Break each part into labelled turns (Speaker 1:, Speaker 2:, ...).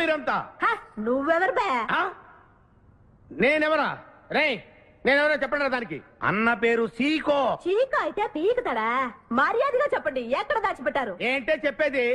Speaker 1: మీరంతా?
Speaker 2: నువ్వెవరు బే?
Speaker 1: నేనెవరా? రే నేనెవరో చెప్పండి దానికి. అన్న పేరు సీకో.
Speaker 2: చీకో అయితే పీకుతాడా? మర్యాదగా చెప్పండి, ఎక్కడ దాచిపెట్టారు?
Speaker 1: ఏంటే చెప్పేది?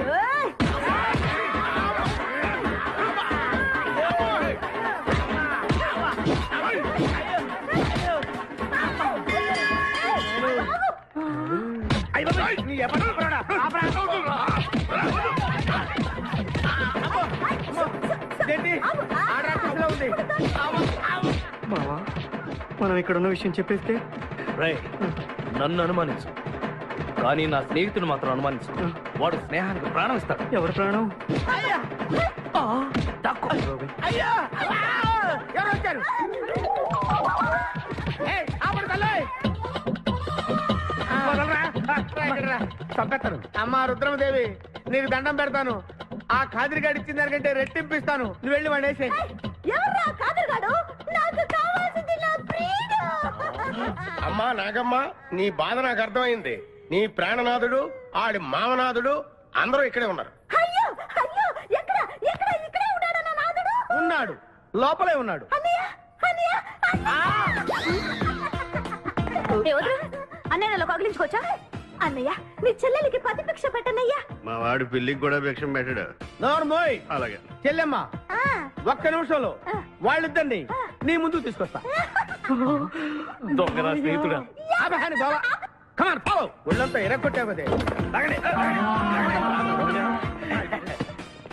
Speaker 3: మావా మనం ఇక్కడ ఉన్న విషయం చెప్పేస్తే
Speaker 4: నన్ను అనుమానించు, కానీ నా స్నేహితుడు మాత్రం అనుమానించు. వాడు స్నేహానికి ప్రాణం ఇస్తాడు.
Speaker 3: ఎవరి ప్రాణం?
Speaker 1: చంపేస్తాను. అమ్మా రుద్రమదేవి, నీకు దండం పెడతాను. ఆ ఖాదిరిగాడు ఇచ్చిన దానికంటే రెట్టింపిస్తాను. నువ్వు వెళ్ళి వాడు వేసే.
Speaker 5: అమ్మా నాగమ్మ, నీ బాధ నాకు అర్థమైంది. నీ ప్రాణనాథుడు, ఆడి మామనాథుడు అందరూ ఇక్కడే ఉన్నారు.
Speaker 1: ఉన్నాడు, లోపలే ఉన్నాడు.
Speaker 2: అన్నయ్య కగిలించుకోవచ్చా? అన్నయ్య నీ చెల్లెలికి పతి భిక్ష పెట్టనయ్యా.
Speaker 5: మా వాడు పిల్లికి కూడా భిక్షం పెట్టాడు.
Speaker 1: నోర్మోయ్.
Speaker 5: అలాగే
Speaker 1: చెల్లెమ్మ, ఒక్క నిమిషంలో వాళ్ళిద్దరిని నీ ముందుకు తీసుకొస్తా.
Speaker 4: దొంగరా స్నేహితుడా.
Speaker 1: బాబా కమాన్ ఫాలో. ఒళ్ళంతా ఎరగొట్టావు కదే.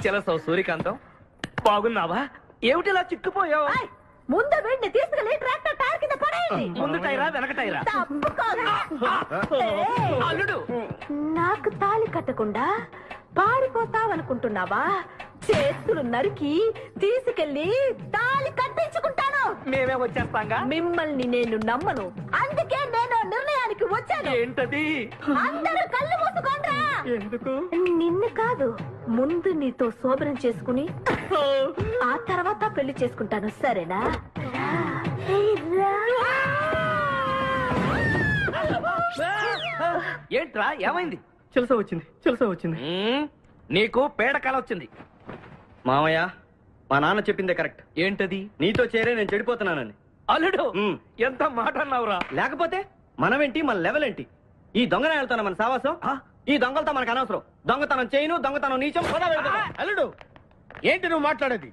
Speaker 4: చెలసవు సూర్యకాంతం, బాగున్నావా? ఏమిటిలా చిక్కుపోయావు?
Speaker 2: ముందు వీడిని తీసుకెళ్ళి ట్రాక్టర్ టైర్ కింద పడేయండి.
Speaker 4: ముందు టైరా వెనక టైరా? అల్లుడు,
Speaker 2: నాకు తాళి కట్టకుండా పారిపోతావనుకుంటున్నావా? చేతులు నరికి తీసుకెళ్లి తాళి కట్టించుకుంటాను.
Speaker 4: మేమే వచ్చేస్తాంగా.
Speaker 2: మిమ్మల్ని నేను నమ్మను, అందుకే నేను నిర్ణయానికి వచ్చాను.
Speaker 4: ఏంటది?
Speaker 2: అందరూ కళ్ళు మూసుకోండ్రా.
Speaker 4: ఎందుకు?
Speaker 2: నిన్ను కాదు, ముందు నీతో శోభనం చేసుకుని ఆ తర్వాత పెళ్లి చేసుకుంటాను, సరేనా?
Speaker 4: ఏంట్రా ఏమైంది?
Speaker 3: చెలసా వచ్చింది.
Speaker 4: నీకు పేడకాల వచ్చింది.
Speaker 3: మామయ్య, మా నాన్న చెప్పిందే కరెక్ట్.
Speaker 4: ఏంటది?
Speaker 3: నీతో చేరే నేను చెడిపోతున్నానని.
Speaker 4: అల్లుడు, ఎంత మాట అన్నావురా?
Speaker 3: లేకపోతే మనమేంటి, మన లెవెల్ ఏంటి? ఈ దొంగనే వెళ్తాను మన సావాసం. ఈ దొంగలతో మనకు అనవసరం. దొంగతనం చేయను, దొంగతనం నీచం.
Speaker 1: అల్లుడు, ఏంటి నువ్వు మాట్లాడేది?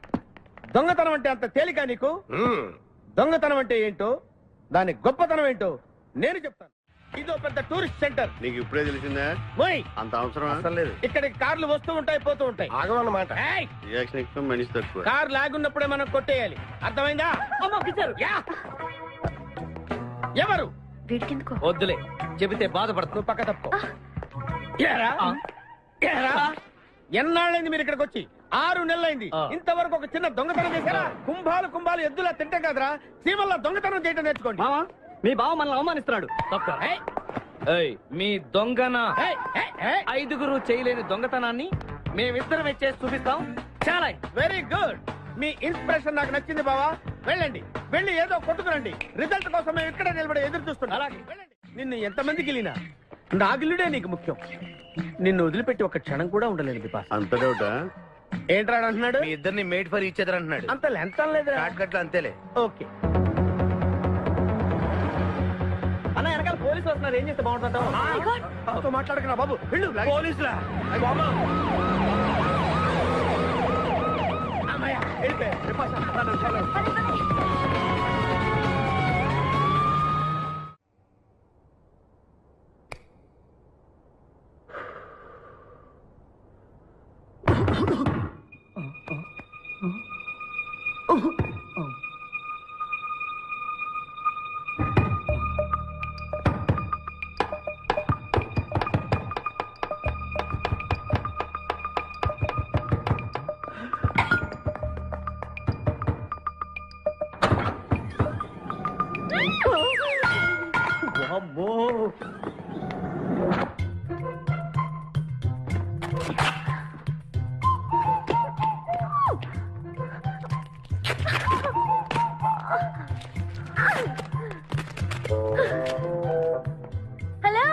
Speaker 1: దొంగతనం అంటే అంత తేలిక నీకు? దొంగతనం అంటే ఏంటో, దాని గొప్పతనం ఏంటో నేను చెప్తాను. ఇదో పెద్ద టూరిస్ట్ సెంటర్.
Speaker 5: నీకు ఇప్పుడే తెలిసిందా? అంత అవసరం లేదు.
Speaker 1: ఇక్కడికి కార్లు వస్తూ ఉంటాయి, పోతూ ఉంటాయి.
Speaker 5: ఆగమన్నమాట. రియాక్షన్ ఎక్కువ, మనిషి తక్కువ.
Speaker 1: కార్ లాగున్నప్పుడే మనం కొట్టేయాలి, అర్థమైందా? ఎవరు?
Speaker 4: వద్దులే, చెబితే బాధపడుతూ
Speaker 1: పక్క తప్పుకో. ఎన్నాళ్ళైంది మీరు ఇక్కడికి వచ్చి? 6 నెలలైంది. ఇంతవరకు ఒక చిన్న దొంగతనం చేశారా? కుంభాలు ఎద్దులా తింటాం కదరా. సీమల్లా దొంగతనం చేయటం నేర్చుకోండి.
Speaker 3: మామా, మీ బావ మనల్ని అవమానిస్తున్నాడు.
Speaker 4: మీ దొంగన 5గురు చేయలేని దొంగతనాన్ని మేమిద్దరం చేసి చూపిస్తాం. చాలా
Speaker 1: వెరీ గుడ్. మీ ఇన్స్పిరేషన్ నాకు నచ్చింది బావా. వెళ్ళండి, వెళ్ళి ఏదో కొట్టుకురండి. రిజల్ట్ కోసం మేము ఇక్కడే నిలబడి ఎదురు చూస్తున్నాం. అలాగే వెళ్ళండి. నిన్ను ఎంతమంది గిలినా నా గిల్లుడే నీకు ముఖ్యం. నిన్ను వదిలిపెట్టి ఒక క్షణం కూడా ఉండలేదు బిపాస్.
Speaker 5: అంత డౌటా?
Speaker 1: ఏంట్రా అంటున్నాడు?
Speaker 4: మీ ఇద్దరిని మేడ్ ఫర్ ఈచ్ అదర్ అంటున్నాడు.
Speaker 1: అంత లెంత లేదు,
Speaker 4: అంతేలే.
Speaker 1: ఓకే.
Speaker 3: అన్న, వెనకాల పోలీసు వస్తున్నారు. ఏం చేస్తే బాగుంటుందో
Speaker 1: మాట్లాడకరా బాబు. వెళ్ళు.
Speaker 4: పోలీసులా?
Speaker 2: హలో,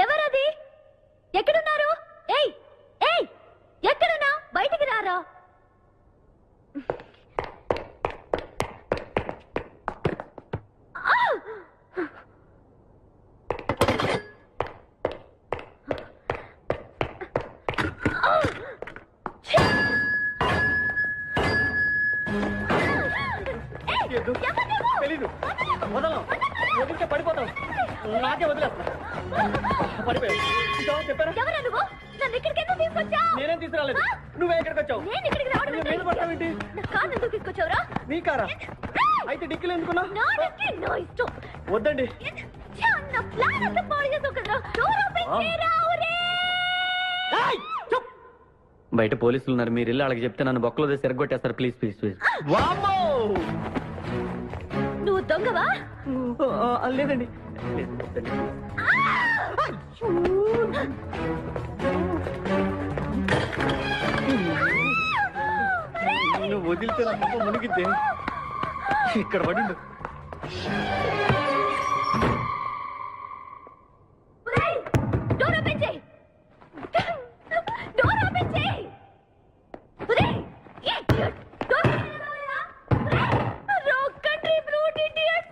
Speaker 2: ఎవరది? ఎక్కడున్నారు? ఏయ్ ఏయ్, ఎక్కడున్నా? బయటికి రారా.
Speaker 3: చేయొద్దు. తెలీదు. వదలం. వదిలితే పడిపోతాం. నాకే వదిలేస్తా. పడిపోయావు. చూసావా, చెప్పారా?
Speaker 2: ఎవరా నువ్వు? నన్ను ఇక్కడికి ఎందుకు తీసుకొచ్చావు?
Speaker 3: నేనేం తీసుకురాలేదు. నువ్వే ఎక్కడికి వచ్చావు?
Speaker 2: నేను ఇక్కడికి రావడం
Speaker 3: నువ్వు మీద పడతావేంటి?
Speaker 2: నా కారు ఎందుకు తీసుకొచ్చావురా?
Speaker 3: నీ కారా? అయితే డిక్కీలు ఎందుకున్నావు?
Speaker 2: నా డిక్కీ నా ఇష్టం.
Speaker 3: వద్దండి.
Speaker 2: నా ప్లాన్ అంతా పాడు చేసావు కదరా. డోర్ ఓపెన్ చేయరా ఒరే.
Speaker 3: బయట పోలీసులు ఉన్నారు, మీరు ఇల్లు వాళ్ళకి చెప్తే నన్ను బొక్కలో తీసి ఎరగొట్టేస్తారు. Please please please.
Speaker 2: నువ్వు దొంగవా?
Speaker 3: లేదండి. నువ్వు వదిలితే నా పక్క మునిగిద్దే. ఇక్కడ పడిండు.
Speaker 2: డోర్ ఓపెన్ చేయి. డోర్ ఓపెన్ చేయి. ఒరేయ్, ఇడియట్. డోర్ ఓపెన్ చేయరా? Rock country brute idiot.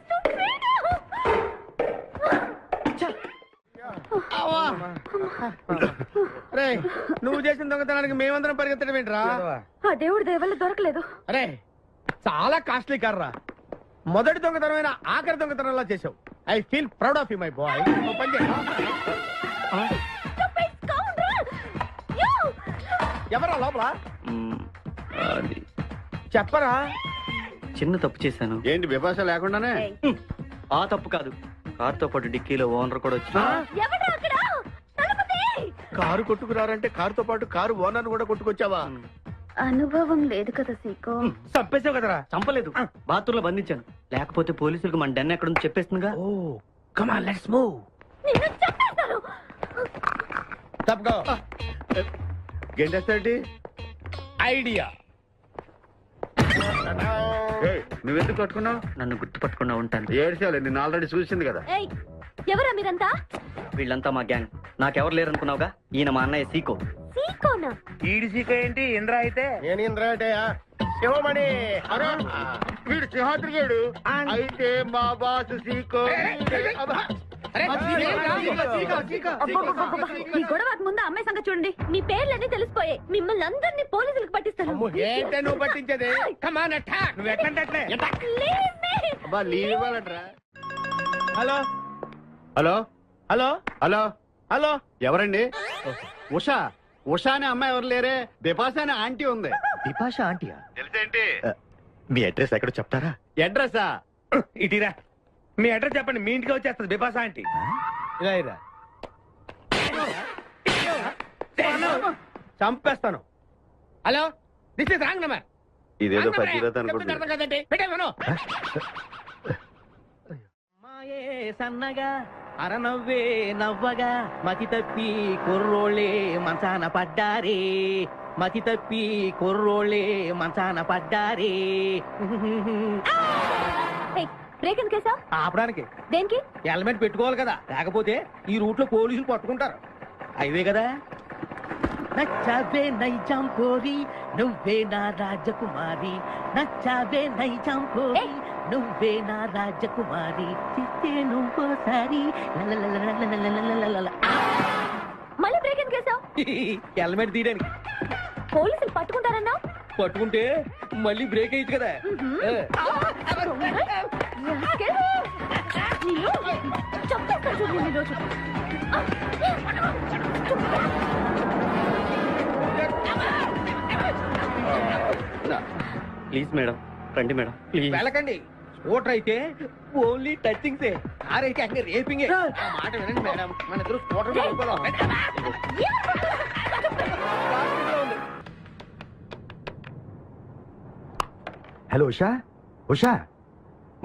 Speaker 1: రే, నువ్వు చేసిన దొంగతనానికి మేమందరం పరిగెత్తడం ఏంట్రా?
Speaker 2: ఆ దేవుడి దయ వల్ల దొరకలేదు.
Speaker 1: అరే, చాలా కాస్ట్లీ కార్రా. మొదటి దొంగతనమైన ఆఖరి దొంగతనంలా చేసావు. I feel proud of you my boy. ఎవరా లోపల? చెప్పరా?
Speaker 3: చిన్న తప్పు చేశాను.
Speaker 5: ఏంటి విభాష లేకుండానే?
Speaker 3: ఆ తప్పు కాదు, కార్తో పాటు డిక్కీలో ఓనర్ కూడా వచ్చిన.
Speaker 2: ఎవడ్రా అక్కడ? తలుపు తీయ్.
Speaker 1: కారు కొట్టుకురారంటే కారుతో పాటు కారు ఓనర్ కూడా కొట్టుకొచ్చావా?
Speaker 2: అనుభవం లేదు కదా సీకో.
Speaker 1: చంపేసావు కదరా?
Speaker 3: చంపలేదు, బాత్రూంలో బంధించాను. లేకపోతే పోలీసులకు మన డెన్ ఎక్కడ చెప్పేస్తుందిగా.
Speaker 1: Oh come on let's move.
Speaker 2: నిన్ను చంపేస్తాను.
Speaker 1: తప్పుకో.
Speaker 5: గెంటేస్తాటి
Speaker 1: ఐడియా.
Speaker 5: నువ్వెందుకు కట్టుకున్నావు?
Speaker 3: నన్ను గుర్తుపట్టకుండా ఉంటాను.
Speaker 5: ఏడ్చాలి, నిన్ను ఆల్రెడీ చూసింది కదా.
Speaker 2: ఏయ్, ఎవరా మీరంతా?
Speaker 3: వీళ్ళంతా మా గ్యాంగ్. నాకెవరు లేరనుకున్నావుగా, ఈయన మా అన్నయ్య సీకో.
Speaker 2: సీకోనా?
Speaker 1: ఈడి సీకో ఏంటి? ఇంద్రా అయితే
Speaker 5: నేను ఇంద్రాటయ్యా. శివమణి వీడు సింహాద్రిగాడు. అయితే మా బాసు సీకో.
Speaker 2: ఈ గొడవకు ముందు అమ్మాయి సంగతి చూడండి. మీ పేర్లన్నీ తెలిసిపోయాయి. మిమ్మల్ని అందరినీ పోలీసులకు పట్టిస్తాను.
Speaker 1: ఏంటే నువ్వు పట్టించేది? Come on attack. నువ్వు ఎట్లంటే
Speaker 2: Leave me.
Speaker 5: అబ్బా లీవ్ ఇవ్వాలట్రా.
Speaker 1: Hello
Speaker 5: hello
Speaker 1: hello
Speaker 5: hello
Speaker 1: hello.
Speaker 5: ఎవరండి? ఉషా. ఉషా అనే అమ్మాయి ఎవరు లేరే. బిపాస అనే ఆంటీ ఉంది.
Speaker 3: బిపాషా ఆంటీయా?
Speaker 5: తెలుసేంటి? మీ అడ్రస్ ఎక్కడ చెప్తారా? అడ్రస్సా?
Speaker 1: ఇటీరా, మీ అడ్రస్ చెప్పండి, మీ ఇంటికి వచ్చేస్తుంది బిపాసా ఆంటీ. ఇలా ఇరా. చంపేస్తాను. Hello, this is wrong number.
Speaker 5: ఇదేదో పచ్చిరత అనుకుంటున్నా.
Speaker 1: అర్థం కదండి, పెట్టేమను.
Speaker 3: మాయే సన్నగా అరనవ్వే నవ్వగా మతి తప్పి కుర్రోళ్ళే మంచాన పడ్డారే. మతి తప్పి కుర్రోళ్ళే మంచాన పడ్డారే.
Speaker 2: బ్రేక్ ఎందుకేసావు?
Speaker 1: ఆపడానికి
Speaker 2: దేనికి?
Speaker 1: హెల్మెట్ పెట్టుకోవాలి కదా, లేకపోతే ఈ రూట్ లో పోలీసులు పట్టుకుంటారు.
Speaker 3: హైవే కదా. నచ్చావే నైజాం కోరి నువ్వే నా రాజకుమారి. నచ్చావే నైజాం కోరి నువ్వే నా రాజకుమారి. చిస్తే నువ్వోసారి
Speaker 2: మళ్ళీ బ్రేక్ ఎందుకేసావు?
Speaker 3: హెల్మెట్ తీయడానికి.
Speaker 2: పోలీసులు పట్టుకుంటారన్నావు.
Speaker 3: పట్టుకుంటే మళ్ళీ బ్రేక్ అయ్యింది కదా. ప్లీజ్ మేడం, రండి మేడం ప్లీజ్.
Speaker 1: వెళ్ళకండి. స్కూటర్ అయితే ఓన్లీ టచింగ్సే, కార్ అయితే అన్ని రేపింగే. మాట వినండి మేడం, మన ఇద్దరు స్కూటర్ మీద వెళ్ళిపోదాం.
Speaker 6: హలో ఉషా. ఉషా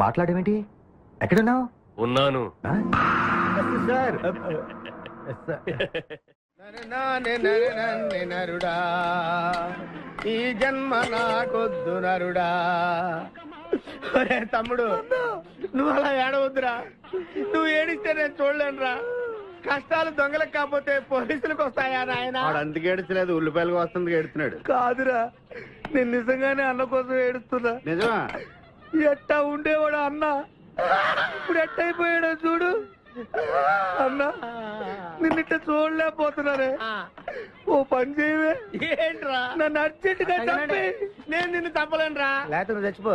Speaker 6: మాట్లాడేమిటి? ఎక్కడున్నావు?
Speaker 4: ఉన్నాను.
Speaker 6: సార్
Speaker 1: నరుడా, ఈ జన్మ నాకొద్దు నరుడా. ఒరే తమ్ముడు, నువ్వు అలా ఏడవద్దురా. నువ్వు ఏడిస్తే నేను చూడలేనురా. కష్టాలు దొంగలకు కాకపోతే పోలీసులకు వస్తాయా నాయన?
Speaker 5: అందుకే ఏడుచలేదు, ఉల్లిపాయలకు వస్తుంది ఏడుతున్నాడు.
Speaker 1: కాదురా, నేను నిజంగానే అన్న కోసం ఏడుస్తున్నా.
Speaker 5: నిజమా?
Speaker 1: ఎట్టా ఉండేవాడు అన్న, ఇప్పుడు ఎట్టయిపోయాడో చూడు. అన్నా నిన్నిట్ట చూడలేకపోతున్నారే. ఓ పని చేయవే. ఏంట్రా? నన్ను అర్జెంట్ గా చంపి. నేను నిన్ను చంపలేనురా. లేకపోతే నువ్వు చచ్చిపో.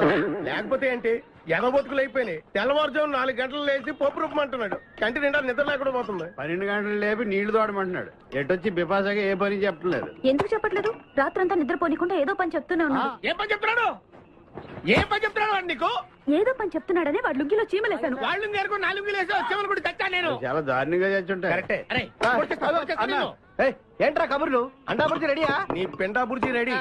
Speaker 5: లేకపోతే ఏంటి ఎగబొతుకులు అయిపోయినాయి. తెల్లవారుజాము 4 గంటలు లేచి పప్పు రూపమంటున్నాడు. కంటి నిండా నిద్ర లేకుండా పోతుంది.
Speaker 7: 12 గంటలు లేపి నీళ్లు తోడమంటున్నాడు. ఎటొచ్చి బిపాసగా ఏ పని చెప్పట్లేదు.
Speaker 2: ఎందుకు చెప్పట్లేదు? రాత్రంతా నిద్రపోనికుండా ఏదో పని చెప్తూనే ఉన్నాడు.
Speaker 1: ఏం పని చెప్తున్నాడు? ఏం పని చెప్తున్నాడు వాడు నీకు?
Speaker 2: ఏదో పని చెప్తున్నాడని వాడు లుంగిలో చీమలేశాను.
Speaker 1: వాళ్ళు నేర్కొని 4 వేసి వచ్చేవాళ్ళు కూడా చచ్చా నేను.
Speaker 7: చాలా దారుణంగా చచ్చుంటాయి.
Speaker 1: కరెక్టే. అరే కొట్టేస్తా నేను.
Speaker 3: ఏంట్రా కబుర్లు? అండాపురి రెడీయా?
Speaker 5: నీ పిండా బుర్జీ రెడీ.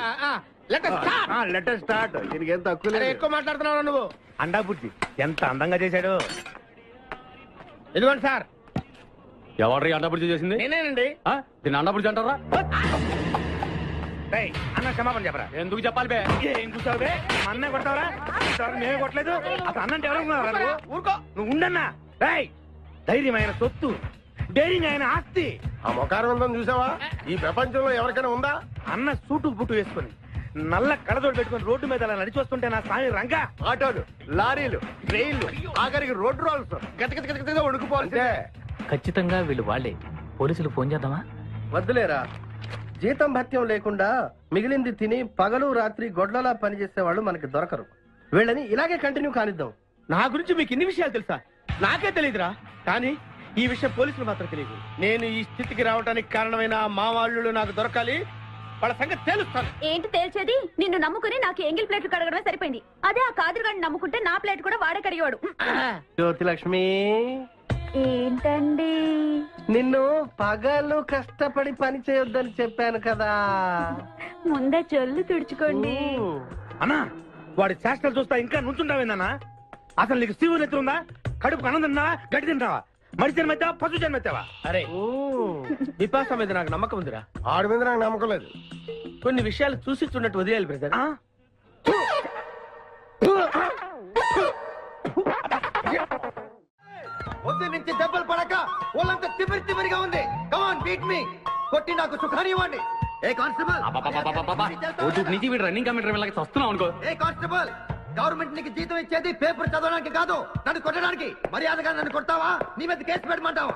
Speaker 7: Letter start. దీనికి ఏం తక్కువ
Speaker 1: అరే
Speaker 7: లేదు.
Speaker 1: ఎక్కువ మాట్లాడుతున్నావు నువ్వు. అండా బుద్ధి ఎంత అందంగా చేశాడు. ఇదిగోండి సార్.
Speaker 4: ఎవరి అండబుర్జీ చేసింది?
Speaker 1: నేనేనండి.
Speaker 4: దీన్ని అండబుర్జీ అంటారా?
Speaker 1: రేయ్, అన్న క్షమాపణ చెప్పరా.
Speaker 4: ఎందుకు చెప్పాలి బే?
Speaker 1: ఏం చూసావు బే? మా అన్న కొడతావరా? ఇంతవరకు మేమే కొట్టలేదు. అసలు అన్నంటే ఎవరనుకున్నారా నువ్వు? ఊరుకో. నువ్వు ఉండన్నా. రేయ్, ధైర్యమైన సొత్తు, డైరింగ్ అయిన ఆస్తి.
Speaker 5: ఆ మొకారం ఉందని చూసావా? ఈ ప్రపంచంలో ఎవరికైనా ఉందా?
Speaker 1: అన్న సూటు బుట్టు వేసుకొని నల్ల కడదోడు పెట్టుకొని రోడ్డు మీద అలా నడిచి వస్తుంటే నా స్వామి రంగా.
Speaker 7: ఆటోలు, లారీలు, ట్రైన్లు, ఆఖరికి రోడ్డు రోల్స్ గతగతగతగా వణుకుపోవాలంటే
Speaker 4: ఖచ్చితంగా వీళ్ళు వాళ్ళే. పోలీసులు ఫోన్ చేద్దామా?
Speaker 8: వద్దులేరా, జీతం భత్యం లేకుండా మిగిలింది తిని పగలు రాత్రి గొడ్లలా పనిచేసే వాళ్ళు మనకి దొరకరు. వీళ్ళని ఇలాగే కంటిన్యూ కానిద్దాం.
Speaker 1: నా గురించి మీకు ఇన్ని విషయాలు తెలుసా? నాకే తెలియదురా. కానీ ఈ విషయం పోలీసులు మాత్రం తెలియదు. నేను ఈ స్థితికి రావడానికి కారణమైన మా వాళ్ళు నాకు దొరకాలి. వాళ్ళ సంగతి తెలుస్తాను.
Speaker 2: ఏంటి తేల్చేది? నిన్ను నమ్ముకుని నాకు ఎంగిల్ ప్లేట్లు కడగడమే సరిపోయింది. అదే ఆ కాదురుగాడిని నమ్ముకుంటే నా ప్లేట్ కూడా వాడే కడిగేవాడు.
Speaker 8: జ్యోతి లక్ష్మి,
Speaker 2: ఏంటండి?
Speaker 8: నిన్ను పగలు కష్టపడి పని చేయొద్దని చెప్పాను కదా.
Speaker 2: ముందే చెల్లు తుడుచుకోండి.
Speaker 1: అన్నా, వాడి చేష్టలు చూస్తా ఇంకా నుంచుంటావేందన్నా? అసలు నీకు శివు నెత్తి ఉందా? కడుపు అన్నం తిన్నావా? గడ్డి తింటావా? మడి జన్మెత్తావా? పశు జన్మెత్తావా? అరే విపాస మీద నాకు నమ్మకం ఉందిరా.
Speaker 5: ఆడి మీద నాకు నమ్మకం లేదు.
Speaker 1: కొన్ని విషయాలు చూసి చూడట్టు వదిలేయాలి బ్రదర్.
Speaker 6: పొద్దు నుంచి దెబ్బలు పడక వాళ్ళంతా తిమిరిగా ఉంది. కమాన్ బీట్ మీ. కొట్టి నాకు సుఖాన్ని ఇవ్వండి. ఏ కానిస్టేబుల్,
Speaker 4: నుంచి వీడు రన్నింగ్ కమిటీ వెళ్ళకి వస్తున్నావు అనుకో.
Speaker 6: ఏ కానిస్టేబుల్, గవర్నమెంట్ నీకు జీతం ఇచ్చేది పేపర్ చదవడానికి కాదు, నన్ను కొట్టడానికి. మర్యాదగా నన్ను కొడతావా? నీ మీద కేసు పెట్టమంటావు.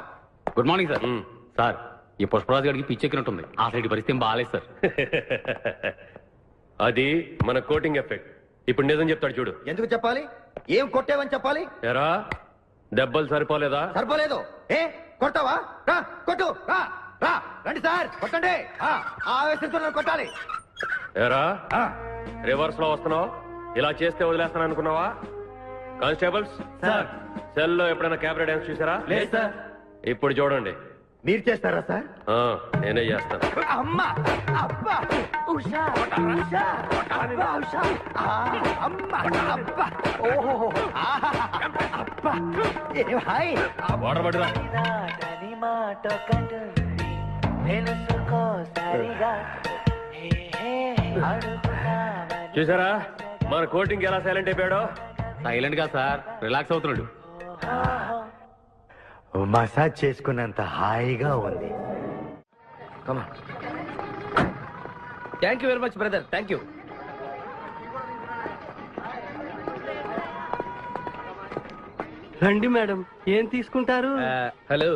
Speaker 4: Good morning sir. సార్, ఈ పుష్పరాజు గారికి పిచ్చెక్కినట్టుంది. ఆ సైడ్ పరిస్థితి బాగాలేదు సార్.
Speaker 9: అది మన కోటింగ్ ఎఫెక్ట్. ఇప్పుడు నిజం చెప్తాడు చూడు.
Speaker 6: ఎందుకు చెప్పాలి? ఏం కొట్టేవని చెప్పాలి?
Speaker 9: ఎరా దెబ్బలు సరిపోలేదా?
Speaker 6: సరిపోలేదు. ఏ కొడతావా? రా కొట్టు. రా రా రండి సార్, కొట్టండి. ఆవేశంతో నన్ను కొట్టాలి.
Speaker 9: ఎరా రివర్స్ లో వస్తున్నావు? ఇలా చేస్తే వదిలేస్తాను అనుకున్నావా? Constables
Speaker 3: sir.
Speaker 9: సెల్ లో ఎప్పుడైనా కెమెరా డాన్స్ చూసారా?
Speaker 3: లేదు సార్.
Speaker 9: ఇప్పుడు చూడండి.
Speaker 6: మీరు చేస్తారా సార్?
Speaker 9: నేనే చేస్తాను.
Speaker 6: అమ్మా, అబ్బా, ఉషా, ఉషా, అబ్బా, ఉషా, అమ్మా, అబ్బా, ఓహో, అబ్బా, ఏ హాయ్.
Speaker 9: వాటర్ పట్టురా. చూసారా మన కోటింగ్ ఎలా సైలెంట్ అయిపోయాడో?
Speaker 4: సైలెంట్ గా సార్, రిలాక్స్ అవుతున్నాడు.
Speaker 6: మసాజ్ చేసుకున్నంత హాయిగా ఉంది.
Speaker 3: Thank you very much brother. Thank you.
Speaker 8: రండి మేడం, ఏం తీసుకుంటారు?
Speaker 3: హలో,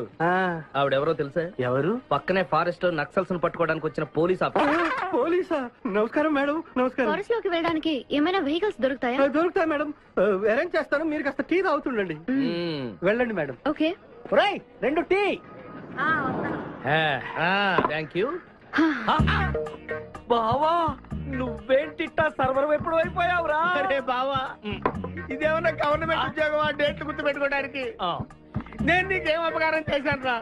Speaker 3: ఆవిడెవరో తెలుసా?
Speaker 8: ఎవరు?
Speaker 3: పక్కనే ఫారెస్ట్ లో నక్సల్స్ పట్టుకోవడానికి వచ్చిన పోలీస్ ఆఫీసర్.
Speaker 8: పోలీసా? నమస్కారం మేడం. నమస్కారం.
Speaker 2: ఫారెస్ట్ లోకి వెళ్ళడానికి ఏమైనా వెహికల్స్ దొరుకుతాయా?
Speaker 8: దొరుకుతాయి మేడం, అరేంజ్ చేస్తాను. మీరు కాస్త టీ తాగుతుండండి. వెళ్ళండి మేడం.
Speaker 2: ఓకే.
Speaker 3: ఒరేయ్, 2 టీ. Thank you. బావా, నువ్వేంటిట్టా సర్వర్ ఎప్పుడు అయిపోయావురా?
Speaker 1: అరే బావా, ఇదేమన్నా గవర్నమెంట్ ఉద్యోగం? డేట్లు గుర్తు పెట్టుకోవడానికి. నేను నీకేం అపకారం చేశాను రా?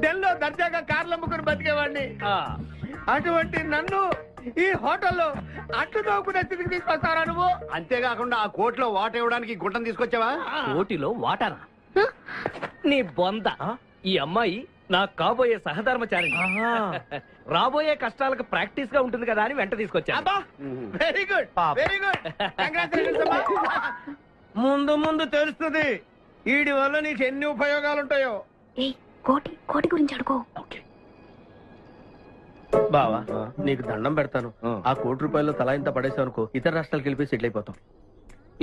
Speaker 1: ఢిల్లీలో దర్జాగా కార్లు అమ్ముకుని బతికేవాడిని. అటువంటి నన్ను ఈ హోటల్లో అట్లు తోకునే స్థితికి తీసుకొస్తారా నువ్వు?
Speaker 7: అంతేకాకుండా ఆ కోట్లో వాటర్ ఇవ్వడానికి గుంటను తీసుకొచ్చావా?
Speaker 3: కోటిలో వాటారా? నీ బొంద. ఈ అమ్మాయి నా కాబోయే సహధర్మచారి. రాబోయే కష్టాలకు ప్రాక్టీస్ గా ఉంటుంది కదా అని వెంట తీసుకొచ్చా.
Speaker 1: Very good, very good. ముందు ముందు తెలుస్తుంది వీడి వల్ల నీకు ఎన్ని ఉపయోగాలు ఉంటాయో.
Speaker 2: కోటి కోటి గురించి అడుకో.
Speaker 3: బావా, నీకు దండం పెడతాను. ఆ ₹1 తలా ఇంత పడేసావు అనుకో, ఇతర రాష్ట్రాలకు వెళ్ళిపోయి సెటిల్ అయిపోతాం.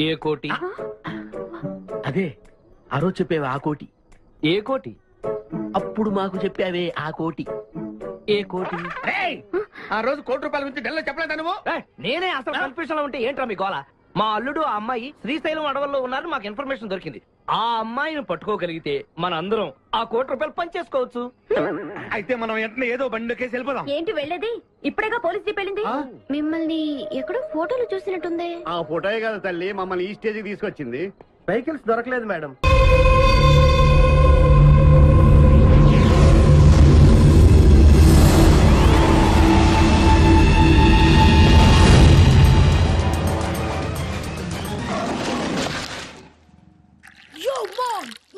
Speaker 3: ఏ కోటి? అదే ఆ రోజు చెప్పేవా ఆ కోటి. ఏ కోటి?
Speaker 4: అప్పుడు మాకు చెప్పావే ఆ కోటి.
Speaker 3: ఏ కోటి?
Speaker 1: రేయ్, ఆ రోజు ₹1,00,00,000 గురించి ఢిల్లో చెప్పలేదా నువ్వు?
Speaker 3: ఏయ్, నేనే అసలు కన్ఫ్యూజన్ లో ఉంటే ఏంట్రా మీ గోల? మా అల్లుడు ఆ అమ్మాయి శ్రీశైలం అడవుల్లో ఉన్నారు, మాకు ఇన్ఫర్మేషన్ దొరికింది. ఆ అమ్మాయిని పట్టుకోగలిగితే మన అందరం ఆ ₹1,00,00,000 పంచేసుకోవచ్చు.
Speaker 1: అయితే మనం వెంటనే ఏదో బండికేసి వెళ్ళిపోదాం.
Speaker 2: ఏంటి వెళ్ళేది? ఇప్పుడేగా పోలీస్ జీప్ వెళ్ళింది. మిమ్మల్ని ఎక్కడో ఫోటోలు చూసినట్టుంది.
Speaker 7: ఆ ఫోటోయే కదా తల్లి మమ్మల్ని ఈ స్టేజ్కి తీసుకొచ్చింది.
Speaker 8: వెహికల్స్ దొరకలేదు మేడం.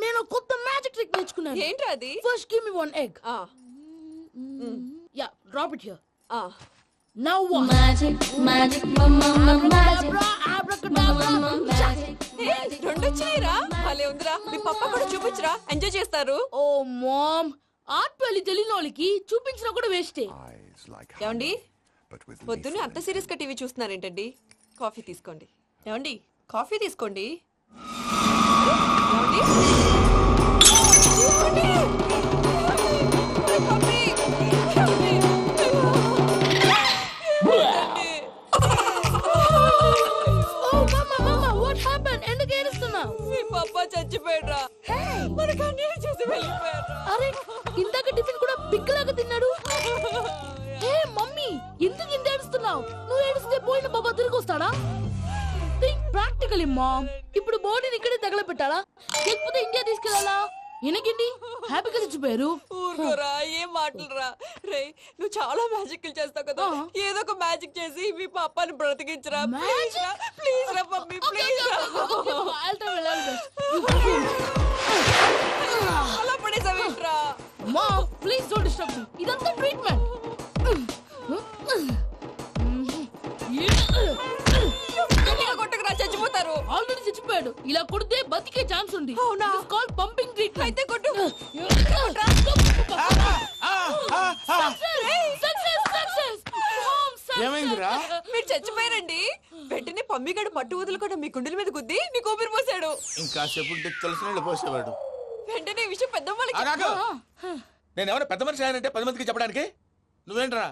Speaker 10: నేను కొత్త మ్యాజిక్ ట్రిక్ నేర్చుకున్నాను.
Speaker 11: ఏంట్రా అది?
Speaker 10: First give me one egg. Yeah drop it here. Now what? Magic
Speaker 11: రెండు వచ్చినాయిరా. భలే ఉందిరా. మీ పప్ప కూడా చూపించరా, ఎంజాయ్ చేస్తారు.
Speaker 10: ఓ మామ్, ఆర్ట్ పెళ్లి తెలియని వాళ్ళకి చూపించినా కూడా వేస్టే.
Speaker 11: ఏమండి, పొద్దున్నే అంత సీరియస్ గా టీవీ చూస్తున్నారేంటండి? కాఫీ తీసుకోండి. ఏమండి, కాఫీ తీసుకోండి. ఏమండి? తీసుకోండి. కాఫీ. ఏమండి?
Speaker 10: ఎందుకు ఏడుస్తున్నావు?
Speaker 11: మీ పప్ప చచ్చిపోయాడ్రా. మనకు అన్యాయం చేసి వెళ్ళిపోయాడ్రా.
Speaker 10: అరే, ఇందాక టిఫిన్ కూడా పిక్కలాగా తిన్నాడు. హే మమ్మీ, ఎందుకు ఇంత ఏడుస్తున్నావు? నువ్వు ఏడిస్తే పోయిన బాబా తిరిగి వస్తాడా? Think practically mom. ఇప్పుడు బాడీని ఇక్కడే తగలబెట్టాలా, లేకపోతే ఇండియా తీసుకెళ్లాలా? ఎనకండి హ్యాపీగా చచ్చిపోయారు.
Speaker 11: ఊరుకోరా, ఏం మాటలురా. రే, నువ్వు చాలా మ్యాజిక్ చేస్తావు కదా, ఏదో ఒక మ్యాజిక్ చేసి మీ పాపాని బ్రతికించరా. ప్లీజ్ రా మమ్మీ, ప్లీజ్. అలా పడేసావేంట్రా?
Speaker 10: Mom please don't disturb me. ఇదంతా ట్రీట్మెంట్.
Speaker 11: కొట్టకరా, చచ్చిపోతారు.
Speaker 10: ఆల్రెడీ చచ్చిపోయాడు. ఇలా కొడితే బతికే ఛాన్స్ ఉంది.
Speaker 11: అవునా?
Speaker 10: Call pumping treatment.
Speaker 11: అయితే కొట్టు.
Speaker 7: ఏమైందిరా?
Speaker 11: మీరు చచ్చిపోయారండి. వెంటనే పమ్మిగాడు మట్టు వదులుకుండా మీ గుండెల మీద గుద్ది మీకు ఊపిరి పోసాడు.
Speaker 7: ఇంకా చెప్పు తెలిసిన పోసేవాడు.
Speaker 11: వెంటనే ఈ విషయం పెద్దమ్మకి.
Speaker 7: నేను ఎవరైనా పెద్ద మనిషి ఆయనంటే 10 మందికి చెప్పడానికి. నువ్వేంట్రా